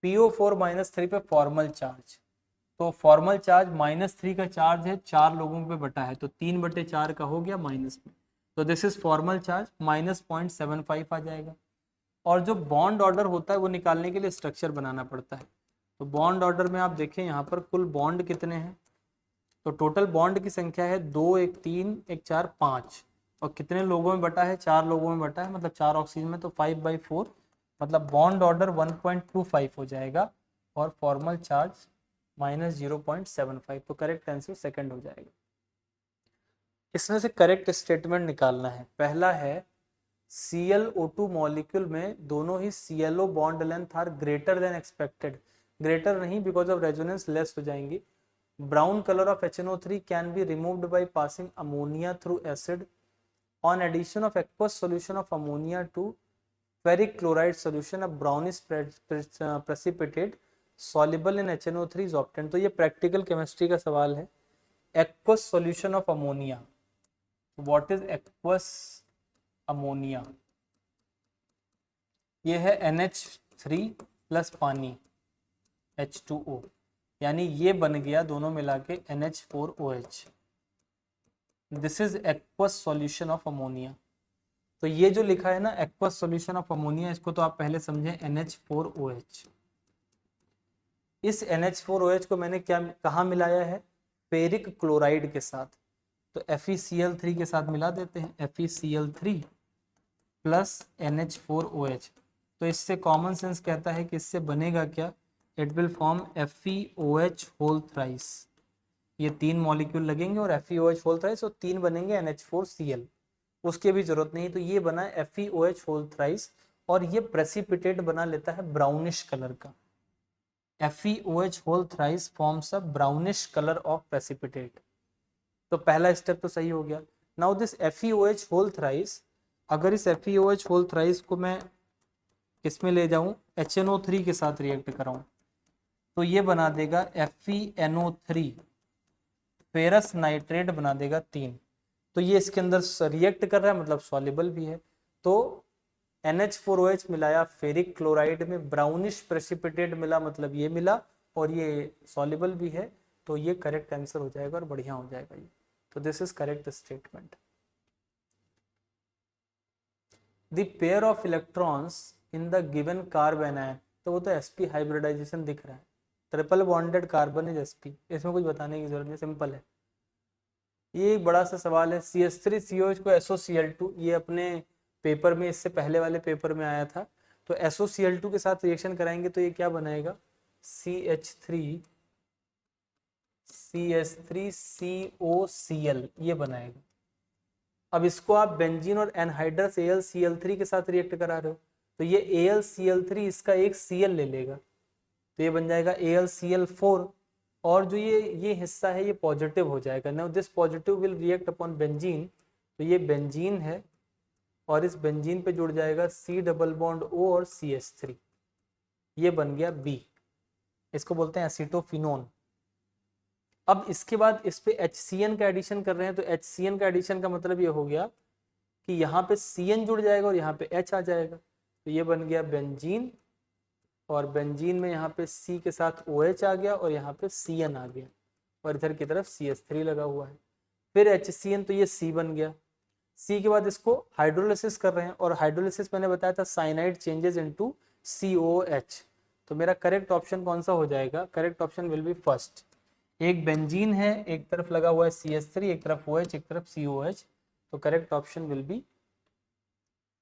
PO4-3 पे फॉर्मल चार्ज, तो फॉर्मल चार्ज -3 का चार्ज है, 4 लोगों पे बटा है, तो 3/4 का हो गया माइनस में, तो दिस इज फॉर्मल चार्ज, -0.75 आ जाएगा। और जो बॉन्ड ऑर्डर होता है वो निकालने के लिए स्ट्रक्चर बनाना पड़ता है। तो बॉन्ड ऑर्डर में आप देखें यहाँ पर कुल बॉन्ड कितने हैं, तो टोटल बॉन्ड की संख्या है 2, 1 3, 1 4 5, और कितने लोगों में बटा है, 4 लोगों में बटा है, मतलब 4 ऑक्सीजन में, तो 5/4, मतलब बॉन्ड ऑर्डर 1.25 हो जाएगा, और फॉर्मल चार्ज -0.75, तो करेक्ट आंसर सेकंड हो जाएगा। इसमें से करेक्ट स्टेटमेंट निकालना है। पहला है ClO2 मॉलिक्यूल में दोनों ही ClO bond length are greater than expected, greater नहीं बिकॉज ऑफ रेजोनेंस लेस हो जाएंगी। Brown colour of HNO3 can be removed by passing ammonia through acid on addition of aqueous solution of ammonia to ferric chloride solution, a brownish precipitate soluble in HNO3 is obtained। तो ये practical chemistry का सवाल है। Aqueous solution of ammonia, what is aqueous ammonia, ये है NH3 plus पानी H2O, यानी ये बन गया दोनों मिला के NH4OH, this is aqueous solution of ammonia. तो ये जो लिखा है ना एक्वस सॉल्यूशन ऑफ अमोनिया, इसको तो आप पहले समझे NH4OH। इस NH4OH को मैंने क्या कहाँ मिलाया है, फेरिक क्लोराइड के साथ, तो FeCl3 के साथ मिला देते हैं, FeCl3 प्लस NH4OH। तो इससे कॉमन सेंस कहता है कि इससे बनेगा क्या, it will form FeOH whole thrice, ये 3 मॉलिक्यूल लगेंगे और FeOH होल थ्राइस, और 3 बनेंगे NH4Cl, उसकी भी जरूरत नहीं, तो ये बना FeOH होल थ्राइस, और ये प्रेसिपिटेट बना लेता है ब्राउनिश कलर का। FeOH whole thrice forms a brownish colour of precipitate. तो पहला स्टेप तो सही हो गया। Now this FeOH whole thrice, अगर इस FeOH होल थ्राइस को मैं किसमें ले जाऊं, HNO3 के साथ रिएक्ट कराऊं, तो ये बना देगा FeNO3, फेरस नाइट्रेट बना देगा 3। तो ये इसके अंदर रिएक्ट कर रहा है, मतलब सॉल्युबल भी है। तो NH4OH मिलाया फेरिक क्लोराइड में, ब्राउनिश प्रेसिपिटेट मिला, मतलब ये मिला, और ये सॉल्युबल भी है, तो ये करेक्ट आंसर हो जाएगा और बढ़िया हो जाएगा ये। तो this is correct statement. The pair of electrons in the given carbon ion, तो वो तो sp हाइब्रिडाइजेशन दिख रहा है, triple bonded carbon is sp, इसमें कुछ बताने की जरूरत नहीं, सिंपल है। ये एक बड़ा सा सवाल है, CH3COH को SOCl2, ये अपने पेपर में, इससे पहले वाले पेपर में आया था, तो SOCl2 के साथ रिएक्शन कराएंगे तो ये क्या बनाएगा, CH3CH3COCl, ये बनाएगा। अब इसको आप बेंजीन और एनहाइड्रस AlCl3 के साथ रिएक्ट करा रहे हो, तो ये AlCl3 इसका एक Cl ले लेगा, तो ये बन जाएगा AlCl4, और जो ये हिस्सा है ये पॉजिटिव हो जाएगा। Now this positive will react upon benzene, तो ये बेंजीन है और इस बेंजीन पे जुड़ जाएगा C डबल बॉन्ड O और CH3, ये बन गया B, इसको बोलते हैं एसीटोफिनोन। अब इसके बाद इस पे HCN का एडिशन कर रहे हैं, तो HCN का एडिशन का मतलब ये हो गया कि यहाँ पे CN जुड़ जाएगा और यहाँ पे H आ जाएगा, तो ये बन गया बेंजीन, और बेंजीन में यहाँ पे C के साथ OH आ गया और यहाँ पे CN आ गया, और इधर की तरफ CH3 लगा हुआ है। फिर HCN, तो ये C बन गया। C के बाद इसको हाइड्रोलिसिस कर रहे हैं, और हाइड्रोलिसिस मैंने बताया था साइनाइड चेंजेस इनटू COH, तो मेरा करेक्ट ऑप्शन कौन सा हो जाएगा? Correct option will be first. एक बेंजीन है, एक तरफ लगा हुआ है CH3, एक तरफ OH, एक तरफ COH, तो correct option will be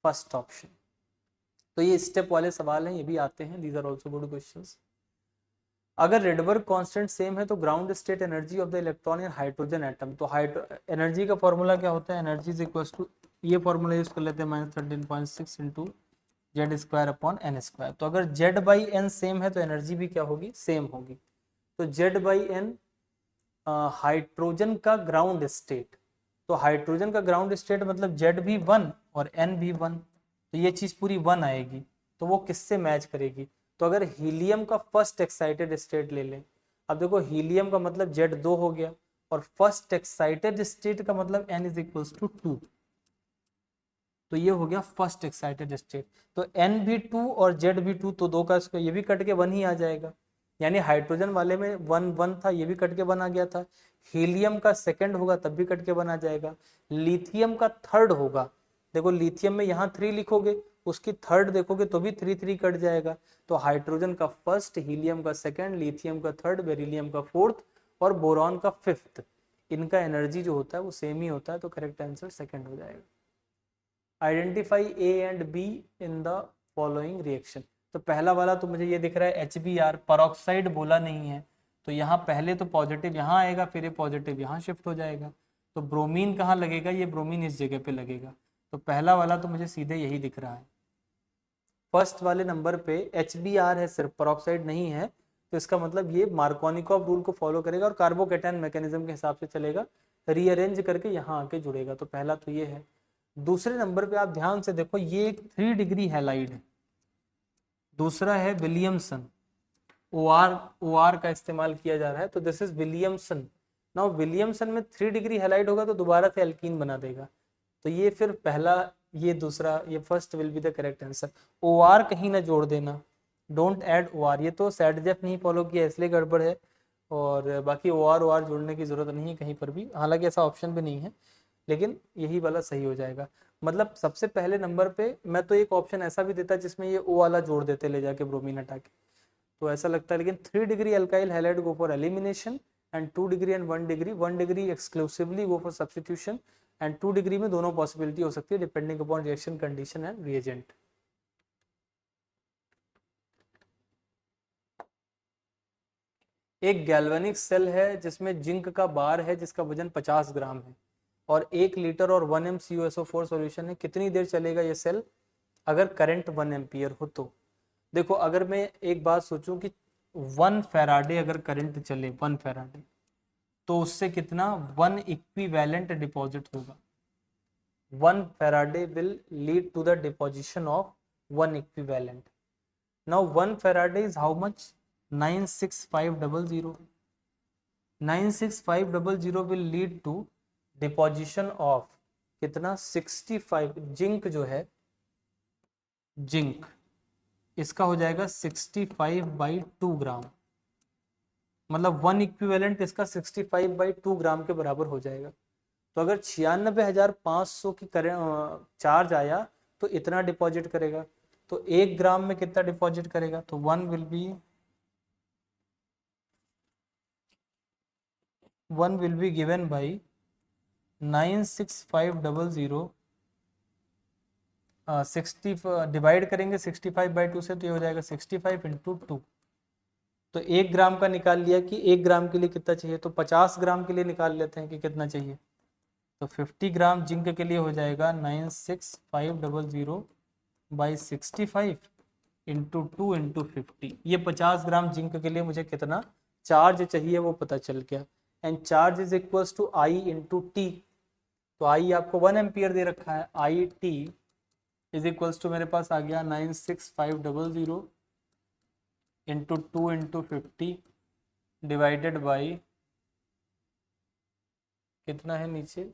first option. तो ये स्टेप वाले सवाल हैं, ये भी आते हैं, these are also good questions. अगर रेडबर्ग कांस्टेंट सेम है तो ground state energy of the electron in hydrogen atom, तो एनर्जी का फॉर्मूला क्या होता है? एनर्जी इज इक्वल टू, ये फॉर्मूला यूज कर लेते हैं, -13.6 into Z square upon n square. तो अगर जेड बाई एन सेम है तो एनर्जी भी क्या होगी? सेम होगी। तो जेड बाई एन हाइड्रोजन का ग्राउंड स्टेट, तो हाइड्रोजन का ग्राउंड स्टेट मतलब जेड भी 1 और एन भी 1, तो ये चीज पूरी 1 आएगी, तो वो किससे मैच करेगी? तो अगर हीलियम का फर्स्ट एक्साइटेड स्टेट ले लें, अब देखो हीलियम का मतलब Z2 हो गया, और फर्स्ट एक्साइटेड स्टेट का मतलब N इज इक्वल टू 2, तो ये हो गया फर्स्ट एक्साइटेड स्टेट। तो N भी 2 और Z भी 2, तो 2 का ये भी कट के 1 ही आ जाएगा, यानी हाइड्रोजन वाले में 1 1 था, ये भी कट के 1 आ गया था। हीलियम का सेकंड होगा तब भी कट के 1 आ जाएगा। लिथियम का थर्ड होगा, देखो लिथियम में यहाँ 3 लिखोगे, उसकी थर्ड देखोगे तो भी 3 3 कट जाएगा। तो हाइड्रोजन का फर्स्ट, हीलियम का सेकंड, लिथियम का थर्ड, बेरिलियम का फोर्थ और बोरॉन का फिफ्थ, इनका एनर्जी जो होता है वो सेम ही होता है, तो करेक्ट आंसर सेकंड हो जाएगा। Identify A and be in the following reaction, तो पहला वाला तो मुझे ये दिख रहा है HBr, परऑक्साइड बोला नहीं है, तो यहाँ पहले तो पॉजिटिव यहाँ आएगा, फिर ये पॉजिटिव यहाँ शिफ्ट हो जाएगा, तो ब्रोमीन कहाँ लगेगा? ये ब्रोमीन इस जगह पे लगेगा, तो पहला वाला तो मुझे सीधे यही दिख रहा है। फर्स्ट वाले नंबर पे HBr है, सिर्फ परऑक्साइड नहीं है, तो इसका मतलब ये मार्कोनिकॉव रूल को फॉलो करेगा और कार्बोकैटायन मैकेनिज्म के हिसाब से चलेगा, रीअरेंज करके यहाँ आके जुड़ेगा, तो पहला तो ये है। दूसरे नंबर पे आप ध्यान से देखो, ये एक 3 डिग्री हैलाइड है, दूसरा है विलियमसन, OR का इस्तेमाल किया जा रहा है, तो this is Williamson. Now Williamson में 3 डिग्री हैलाइड होगा तो दोबारा से एल्कीन बना देगा, तो ये फिर पहला, ये दूसरा, ये first will be the correct answer. OR कहीं ना जोड़ देना, डोंट ऐड OR, ये तो सैडजेफ नहीं फॉलो किया इसलिए गड़बड़ है, और बाकी OR जोड़ने की जरूरत नहीं है कहीं पर भी, हालांकि ऐसा ऑप्शन भी नहीं है, लेकिन यही वाला सही हो जाएगा। मतलब सबसे पहले नंबर पे मैं तो एक ऑप्शन ऐसा भी देता जिसमें ये O वाला जोड़ देते ले जाके ब्रोमीन हटा के, तो ऐसा लगता है, लेकिन 3 degree alkyl halide go for elimination, and 2 degree and 1 degree exclusively go for substitution, and 2 degree में दोनों पॉसिबिलिटी हो सकती है depending upon reaction condition and reagent. एक गैल्वेनिक सेल है जिसमें जिंक का बार है जिसका वजन 50 ग्राम है, और 1 लीटर और 1 m CuSO4 सॉल्यूशन है, कितनी देर चलेगा ये सेल अगर करंट 1 एम्पियर हो? तो देखो, अगर मैं एक बात सोचूं कि 1 फैराडे अगर करंट चले, 1 फैराडे, तो उससे कितना 1 इक्विवेलेंट डिपॉजिट होगा। 1 Faraday will lead to the deposition of 1 equivalent. Now 1 Faraday is how much? 96500। 96500 will lead to deposition of कितना? 65। जिंक जो है, जिंक इसका हो जाएगा 65/2 ग्राम, मतलब 1 इक्विवेलेंट इसका 65/2 ग्राम के बराबर हो जाएगा। तो अगर 96,500 की चार्ज आया तो इतना डिपॉजिट करेगा, तो 1 ग्राम में कितना डिपॉजिट करेगा? तो 1 will be given by 96500 60 divide करेंगे 65/2 से, तो ये हो जाएगा 65 × 2। तो 1 ग्राम का निकाल लिया कि 1 ग्राम के लिए कितना चाहिए, तो 50 ग्राम के लिए निकाल लेते हैं कि कितना चाहिए, तो 50 ग्राम जिंक के लिए हो जाएगा 96500/65 × 2 × 50। ये 50 ग्राम जिंक के लिए मुझे कितना चार्ज चाहिए वो पता चल गया, and charge is equals to I into T. तो आई आपको 1 एम्पियर दे रखा है, I T is equals to मेरे पास आ गया 96500 इंटू 2 इंटू 50 डिवाइडेड बाई कितना है नीचे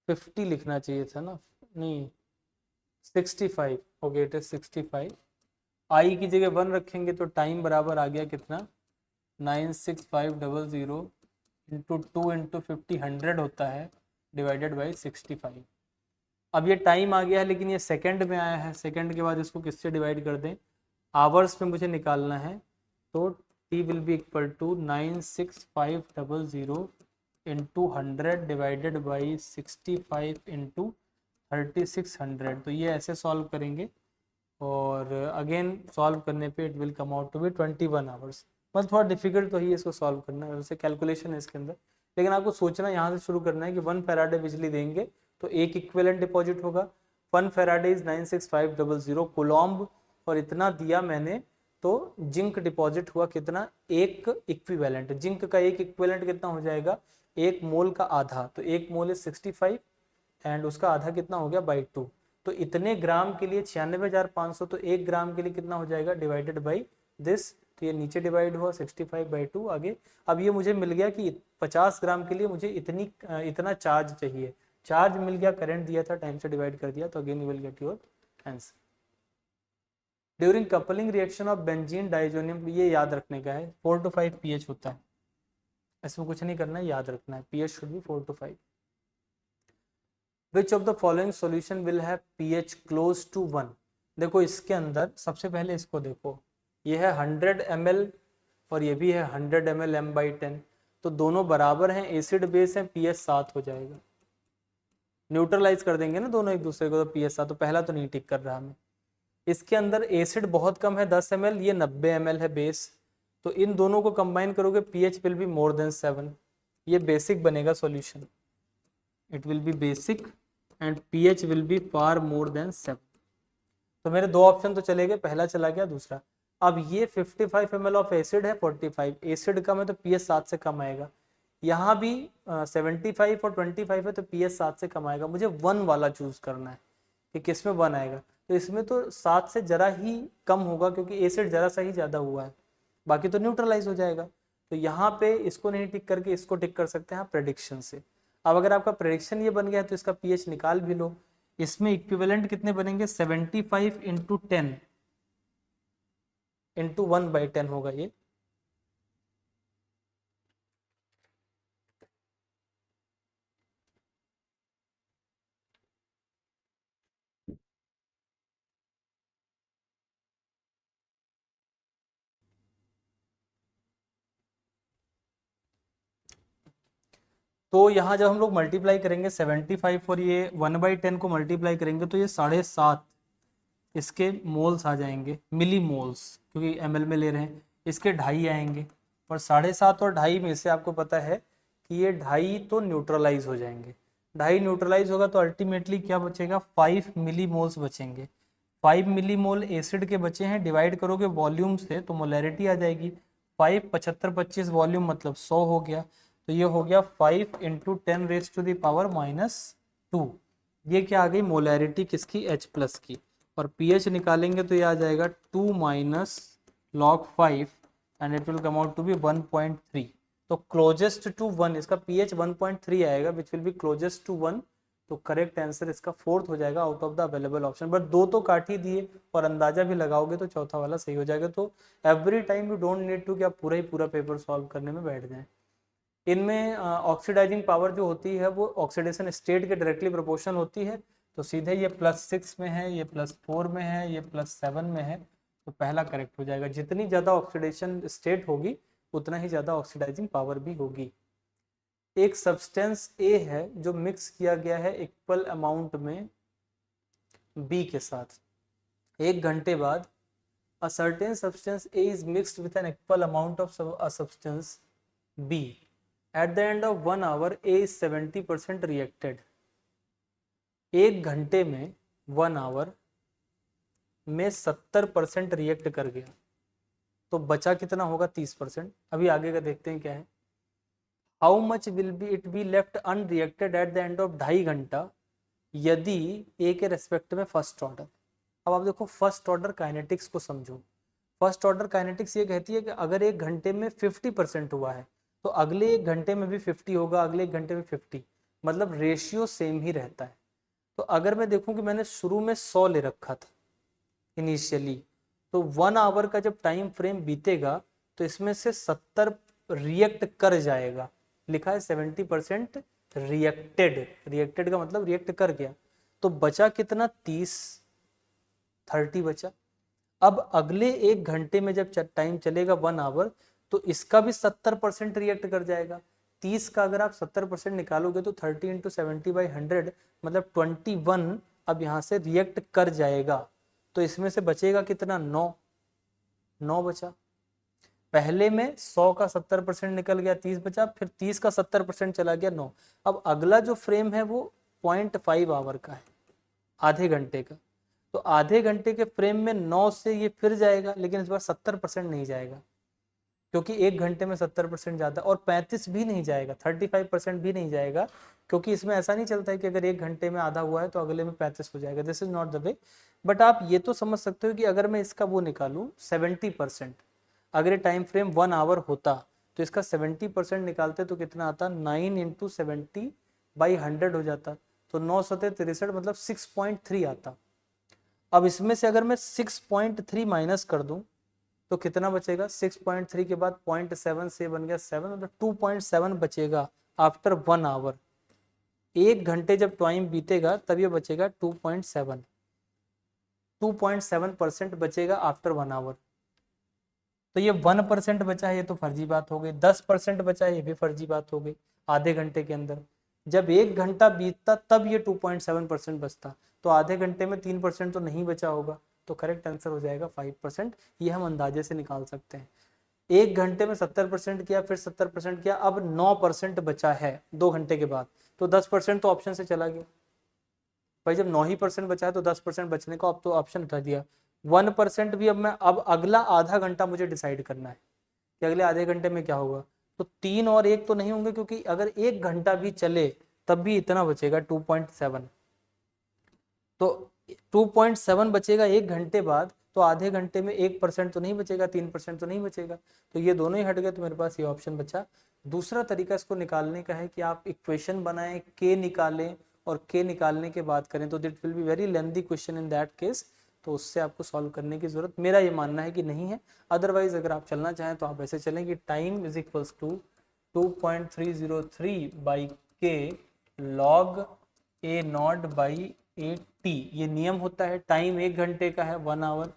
50 लिखना चाहिए था ना, नहीं 65, ओके इट इज 65। आई की जगह 1 रखेंगे तो टाइम बराबर आ गया कितना 96500 इंटू 2 इंटू 50 100 होता है डिवाइडेड बाई 65। अब ये टाइम आ गया है लेकिन ये सेकंड में आया है, सेकंड के बाद इसको किससे डिवाइड कर दें, आवर्स में मुझे निकालना है, तो T will be equal to 96500 into 100 divided by 65 into 3600। तो ये ऐसे सॉल्व करेंगे और अगेन सॉल्व करने पे it will come out to be 21 hours. मतलब थोड़ा डिफिकल्ट तो ही है इसको सॉल्व करना, वैसे कैलकुलेशन है इसके अंदर, लेकिन आपको सोचना यहाँ से शुरू करना है कि 1 फैराडे बिजली देंगे तो एक इक्विवेलेंट डिपॉजिट होगा, 1 फैराडे इज 96500 कोलॉम्ब, और इतना दिया मैंने तो जिंक डिपॉजिट हुआ कितना, एक इक्विवेलेंट। जिंक का एक इक्विवेलेंट कितना हो जाएगा, एक मोल का आधा, तो एक मोल इज 65 एंड उसका आधा कितना हो गया बाई 2। तो इतने ग्राम के लिए 96,500, तो 1 ग्राम के लिए कितना हो जाएगा डिवाइडेड बाई दिस, तो ये नीचे डिवाइड हुआ 65/2 आगे। अब ये मुझे मिल गया कि 50 ग्राम के लिए मुझे इतना चार्ज चाहिए, चार्ज मिल गया, करंट दिया था, टाइम से डिवाइड कर दिया, तो again you will get your answer. During coupling reaction of benzene diazonium, ये याद रखने का है, 4 to 5 pH होता है, इसमें कुछ नहीं करना है, याद रखना है pH should be 4 to 5। Which of the following solution will have pH close to 1। देखो इसके अंदर सबसे पहले इसको देखो, ये है 100 ml और ये भी है 100 ml m/10, तो दोनों बराबर हैं, एसिड बेस है, pH 7 हो जाएगा। न्यूट्रलाइज कर देंगे ना दोनों एक दूसरे को, तो pH 7, तो पहला तो नहीं टिक कर रहा हमें। इसके अंदर एसिड बहुत कम है 10 ml, ये 90 ml है बेस, तो इन दोनों को कंबाइन करोगे pH will be more than 7, ये बेसिक बनेगा solution, it will B basic and pH will be far more than 7। तो मेरे दो ऑप्शन तो चले गए, पहला चला गया, दूसरा। अब ये 55 ml ऑफ एसिड है, 45 एसिड कम है तो pH 7 से कम आएगा, यहाँ भी 75 और 25 है तो pH 7 से कम आएगा। मुझे 1 वाला चूज करना है कि किस में 1 आएगा, तो इसमें तो 7 से जरा ही कम होगा क्योंकि एसिड जरा सा ही ज़्यादा हुआ है, बाकी तो न्यूट्रलाइज हो जाएगा। तो यहाँ पे इसको नहीं टिक करके इसको टिक कर सकते हैं प्रेडिक्शन से। अब अगर आपका प्रेडिक्शन ये बन गया है तो इसका pH निकाल भी लो, इसमें इक्विवेलेंट कितने बनेंगे 75 इंटू 10 इंटू 1/10 होगा ये, तो यहाँ जब हम लोग मल्टीप्लाई करेंगे 75 और ये 1/10 को मल्टीप्लाई करेंगे तो ये 7.5 इसके मोल्स आ जाएंगे, मिली मोल्स, क्योंकि ml में ले रहे हैं, इसके 2.5 आएंगे, और 7.5 और 2.5 में से आपको पता है कि ये 2.5 तो न्यूट्रलाइज हो जाएंगे, 2.5 न्यूट्रलाइज होगा तो अल्टीमेटली क्या बचेगा 5 मिली मोल्स बचेंगे। 5 मिली मोल एसिड के बचे हैं, डिवाइड करोगे वॉल्यूम से तो मोलैरिटी आ जाएगी, 5 75 25 वॉल्यूम मतलब 100 हो गया, तो ये हो गया 5 इंटू 10⁻⁻²। ये क्या आ गई मोलैरिटी किसकी, H+ की, और pH निकालेंगे तो ये आ जाएगा 2 - log 5 and it will come out to be 1.3। तो क्लोजेस्ट टू 1, इसका pH 1.3 आएगा which will be closest to 1, तो करेक्ट आंसर इसका 4th हो जाएगा out of the available option. But 2 तो काट ही दिए और अंदाजा भी लगाओगे तो चौथा वाला सही हो जाएगा। तो every time you don't need to कि आप पूरा ही पूरा पेपर सॉल्व करने में बैठ जाएं। इनमें ऑक्सीडाइजिंग पावर जो होती है वो ऑक्सीडेशन स्टेट के डायरेक्टली प्रोपोर्शनल होती है, तो सीधे ये +6 में है, ये +4 में है, ये +7 में है, तो पहला करेक्ट हो जाएगा। जितनी ज़्यादा ऑक्सीडेशन स्टेट होगी उतना ही ज़्यादा ऑक्सीडाइजिंग पावर भी होगी। एक सब्सटेंस ए है जो मिक्स किया गया है इक्वल अमाउंट में बी के साथ, 1 घंटे बाद a certain substance A is mixed with an equal amount of a substance B. At the end of 1 hour A is 70% reacted. 1 घंटे में 1 आवर में 70% रिएक्ट कर गया। तो बचा कितना होगा 30%। अभी आगे का देखते हैं क्या है। How much will be it be left unreacted eight the end of 2.5 घंटा यदि ए के रेस्पेक्ट में फर्स्ट ऑर्डर। अब आप देखो फर्स्ट ऑर्डर काइनेटिक्स को समझो। फर्स्ट ऑर्डर काइनेटिक्स ये कहती है कि अगर 1 घंटे में 50% हुआ है तो अगले 1 घंटे में भी 50 होगा, अगले 1 घंटे में 50, मतलब रेशियो सेम ही रहता है। तो अगर मैं देखूं कि मैंने शुरू में 100 ले रखा था इनिशियली, तो 1 आवर का जब टाइम फ्रेम बीतेगा तो इसमें से 70 रिएक्ट कर जाएगा। लिखा है 70% रिएक्टेड। रिएक्टेड का मतलब रिएक्ट कर गया। तो बचा कितना 30 बचा। अब अगले 1 घंटे में जब टाइम चलेगा 1 आवर, तो इसका भी 70% रिएक्ट कर जाएगा। 30 का अगर आप 70% निकालोगे तो 30 इंटू 70/100 मतलब 21 अब यहाँ से रिएक्ट कर जाएगा। तो इसमें से बचेगा कितना 9 बचा। पहले में 100 का 70% निकल गया, 30 बचा, फिर 30 का 70% चला गया 9। अब अगला जो फ्रेम है वो 0.5 आवर का है, आधे घंटे का। तो आधे घंटे के फ्रेम में 9 से ये फिर जाएगा, लेकिन इस बार 70% नहीं जाएगा, क्योंकि 1 घंटे में 70% जाता है। और 35 भी नहीं जाएगा, 35% भी नहीं जाएगा, क्योंकि इसमें ऐसा नहीं चलता है कि अगर 1 घंटे में आधा हुआ है तो अगले में 35 हो जाएगा। This is not the way. But आप ये तो समझ सकते हो कि अगर मैं इसका वो निकालूं 70%, अगर ये टाइम फ्रेम 1 आवर होता तो इसका 70% निकालते तो कितना आता, 9 इंटू 70/100 हो जाता। तो 9 सतह 63 मतलब 6.3 आता। अब इसमें से अगर मैं 6.3 माइनस कर दूं तो कितना बचेगा, 6.3 के बाद 0.7 से बन गया 7, मतलब 2.7 बचेगा आफ्टर 1 आवर। 1 घंटे जब टाइम बीतेगा तब ये बचेगा 2.7% बचेगा आफ्टर 1 आवर। तो ये 1% बचा है, ये तो फर्जी बात हो गई। 10% बचा है, ये भी फर्जी बात हो गई आधे घंटे के अंदर। जब 1 घंटा बीतता तब ये 2.7% बचता, तो आधे घंटे में 3% तो नहीं बचा होगा। तो करेक्ट आंसर हो जाएगा 5%। ये हम अंदाजे से निकाल सकते हैं। 1 घंटे में 70% किया, फिर 70% किया, अब 9% बचा है 2 घंटे के बाद। तो 10% तो ऑप्शन से चला गया भाई। जब 9% बचा है तो 10% बचने का अब तो ऑप्शन हटा दिया। 1% भी अब अगला आधा घंटा मुझे डिसाइड करना है कि अगले आधे घंटे में क्या होगा। तो 3 और 1 तो नहीं होंगे, क्योंकि अगर 1 घंटा भी चले तब भी इतना बचेगा 2.7। तो 2.7 बचेगा 1 घंटे बाद, तो आधे घंटे में 1% तो नहीं बचेगा, 3% तो नहीं बचेगा। तो ये दोनों ही हट गए, तो मेरे पास ये ऑप्शन बचा। दूसरा तरीका इसको निकालने का है कि आप इक्वेशन बनाएं, के निकालें, और के निकालने के बाद करें, तो that will be very lengthy question in that case. तो उससे आपको सॉल्व करने की जरूरत, मेरा ये मानना है कि नहीं है। अदरवाइज अगर आप चलना चाहें तो आप ऐसे चलें कि time is equals to 2.303 by K log A naught by A T. ये नियम होता है। टाइम 1 घंटे का है 1 hour,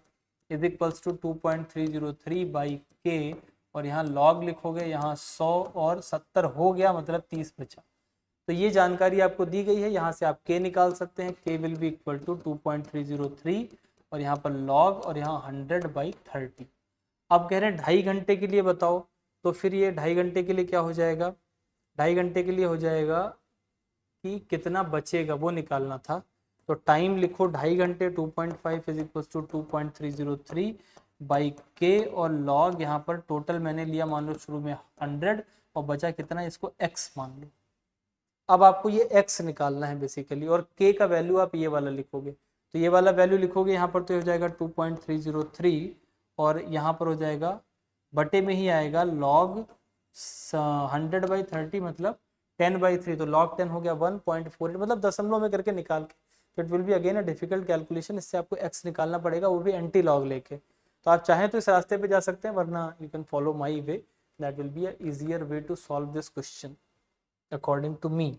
is equals to 2.303 by K, और यहाँ लॉग लिखोगे, यहाँ 100 और 70 हो गया, मतलब 30 बचा। तो ये जानकारी आपको दी गई है। यहाँ से आप के निकाल सकते हैं। के विल बी इक्वल टू 2.303 और यहाँ पर लॉग और यहाँ 100/30। अब कह रहे हैं 2.5 घंटे के लिए बताओ, तो फिर ये 2.5 घंटे के लिए क्या हो जाएगा, 2.5 घंटे के लिए हो जाएगा कि कितना बचेगा वो निकालना था। तो टाइम लिखो 2.5 घंटे, 2.5 is equal to 2.303 by K, और लॉग यहाँ पर टोटल मैंने लिया मान लो शुरू में 100, और बचा कितना, इसको x मान लो। अब आपको ये x निकालना है बेसिकली, और k का वैल्यू आप ये वाला लिखोगे। तो ये वाला वैल्यू लिखोगे यहाँ पर, तो हो जाएगा 2.303, और यहाँ पर हो जाएगा बटे में ही आएगा लॉग 100/30 मतलब 10/3, तो लॉग 10 हो गया 1.48, मतलब दशमलव में करके निकाल के। It will be again a difficult calculation. इससे आपको x निकालना पड़ेगा, वो भी एंटी लॉग लेके। तो आप चाहें तो इस रास्ते पे जा सकते हैं, वरना you can follow my way, that will be a easier way to solve this question according to me.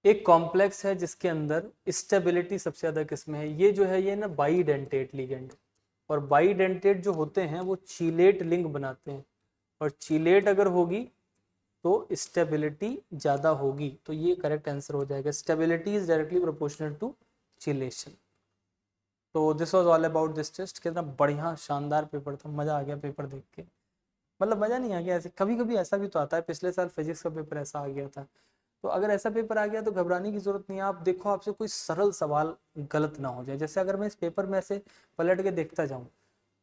एक कॉम्प्लेक्स है जिसके अंदर स्टेबिलिटी सबसे ज्यादा किसमें है, ये जो है ये ना बाईडेंटेट लिगेंड, और बाईडेंटेट जो होते हैं वो चीलेट लिंक बनाते हैं, और चीलेट अगर होगी तो स्टेबिलिटी ज्यादा होगी। तो ये करेक्ट आंसर हो जाएगा। Stability is directly proportional to chelation. तो this was all about this test. कितना बढ़िया शानदार पेपर था, मजा आ गया पेपर देख के। मतलब मजा नहीं आ गया, ऐसे कभी कभी ऐसा भी तो आता है। पिछले साल फिजिक्स का पेपर ऐसा आ गया था। तो अगर ऐसा पेपर आ गया तो घबराने की जरूरत नहीं है। आप देखो आपसे कोई सरल सवाल गलत ना हो जाए। जैसे अगर मैं इस पेपर में ऐसे पलट के देखता जाऊं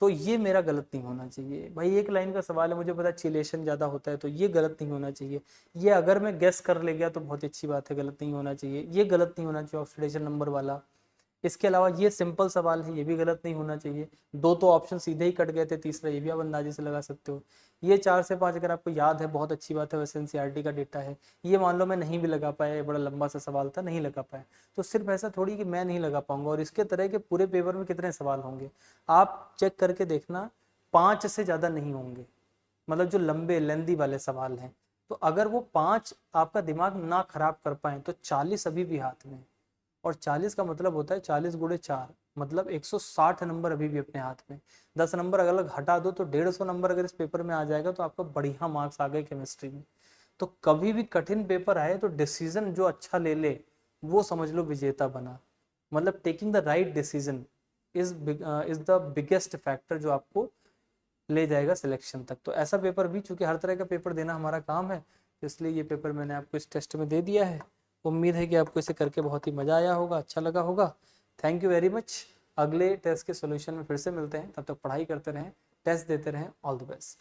तो ये मेरा गलत नहीं होना चाहिए भाई। एक लाइन का सवाल है, मुझे पता है चिलेशन ज़्यादा होता है, तो ये गलत नहीं होना चाहिए। ये अगर मैं गेस कर ले गया तो बहुत अच्छी बात है, गलत नहीं होना चाहिए। ये गलत नहीं होना चाहिए ऑक्सीडेशन नंबर वाला। इसके अलावा ये सिंपल सवाल है, ये भी गलत नहीं होना चाहिए। दो तो ऑप्शन सीधे ही कट गए थे, तीसरा ये भी आप अंदाजे से लगा सकते हो। ये 4 से 5 अगर आपको याद है बहुत अच्छी बात है, वैसे एनसीईआरटी का डेटा है। ये मान लो मैं नहीं भी लगा पाया, ये बड़ा लंबा सा सवाल था, नहीं लगा पाया, तो सिर्फ ऐसा थोड़ी कि मैं नहीं लगा पाऊंगा। और इसके तरह के पूरे पेपर में कितने सवाल होंगे आप चेक करके देखना, 5 से ज़्यादा नहीं होंगे, मतलब जो लंबे लेंदी वाले सवाल हैं। तो अगर वो 5 आपका दिमाग ना खराब कर पाए तो 40 अभी भी हाथ में है। और 40 का मतलब होता है 40 गुणे 4, मतलब 160 नंबर अभी भी अपने हाथ में। 10 नंबर अगर अलग हटा दो तो 150 नंबर अगर इस पेपर में आ जाएगा तो आपका बढ़िया मार्क्स आ गए केमिस्ट्री में। तो कभी भी कठिन पेपर आए तो डिसीजन जो अच्छा ले ले वो समझ लो विजेता बना। मतलब taking the right decision is the biggest factor जो आपको ले जाएगा सिलेक्शन तक। तो ऐसा पेपर भी, चूंकि हर तरह का पेपर देना हमारा काम है, तो इसलिए ये पेपर मैंने आपको इस टेस्ट में दे दिया है। उम्मीद है कि आपको इसे करके बहुत ही मज़ा आया होगा, अच्छा लगा होगा। Thank you very much. अगले टेस्ट के सॉल्यूशन में फिर से मिलते हैं, तब तक पढ़ाई करते रहें, टेस्ट देते रहें। All the best.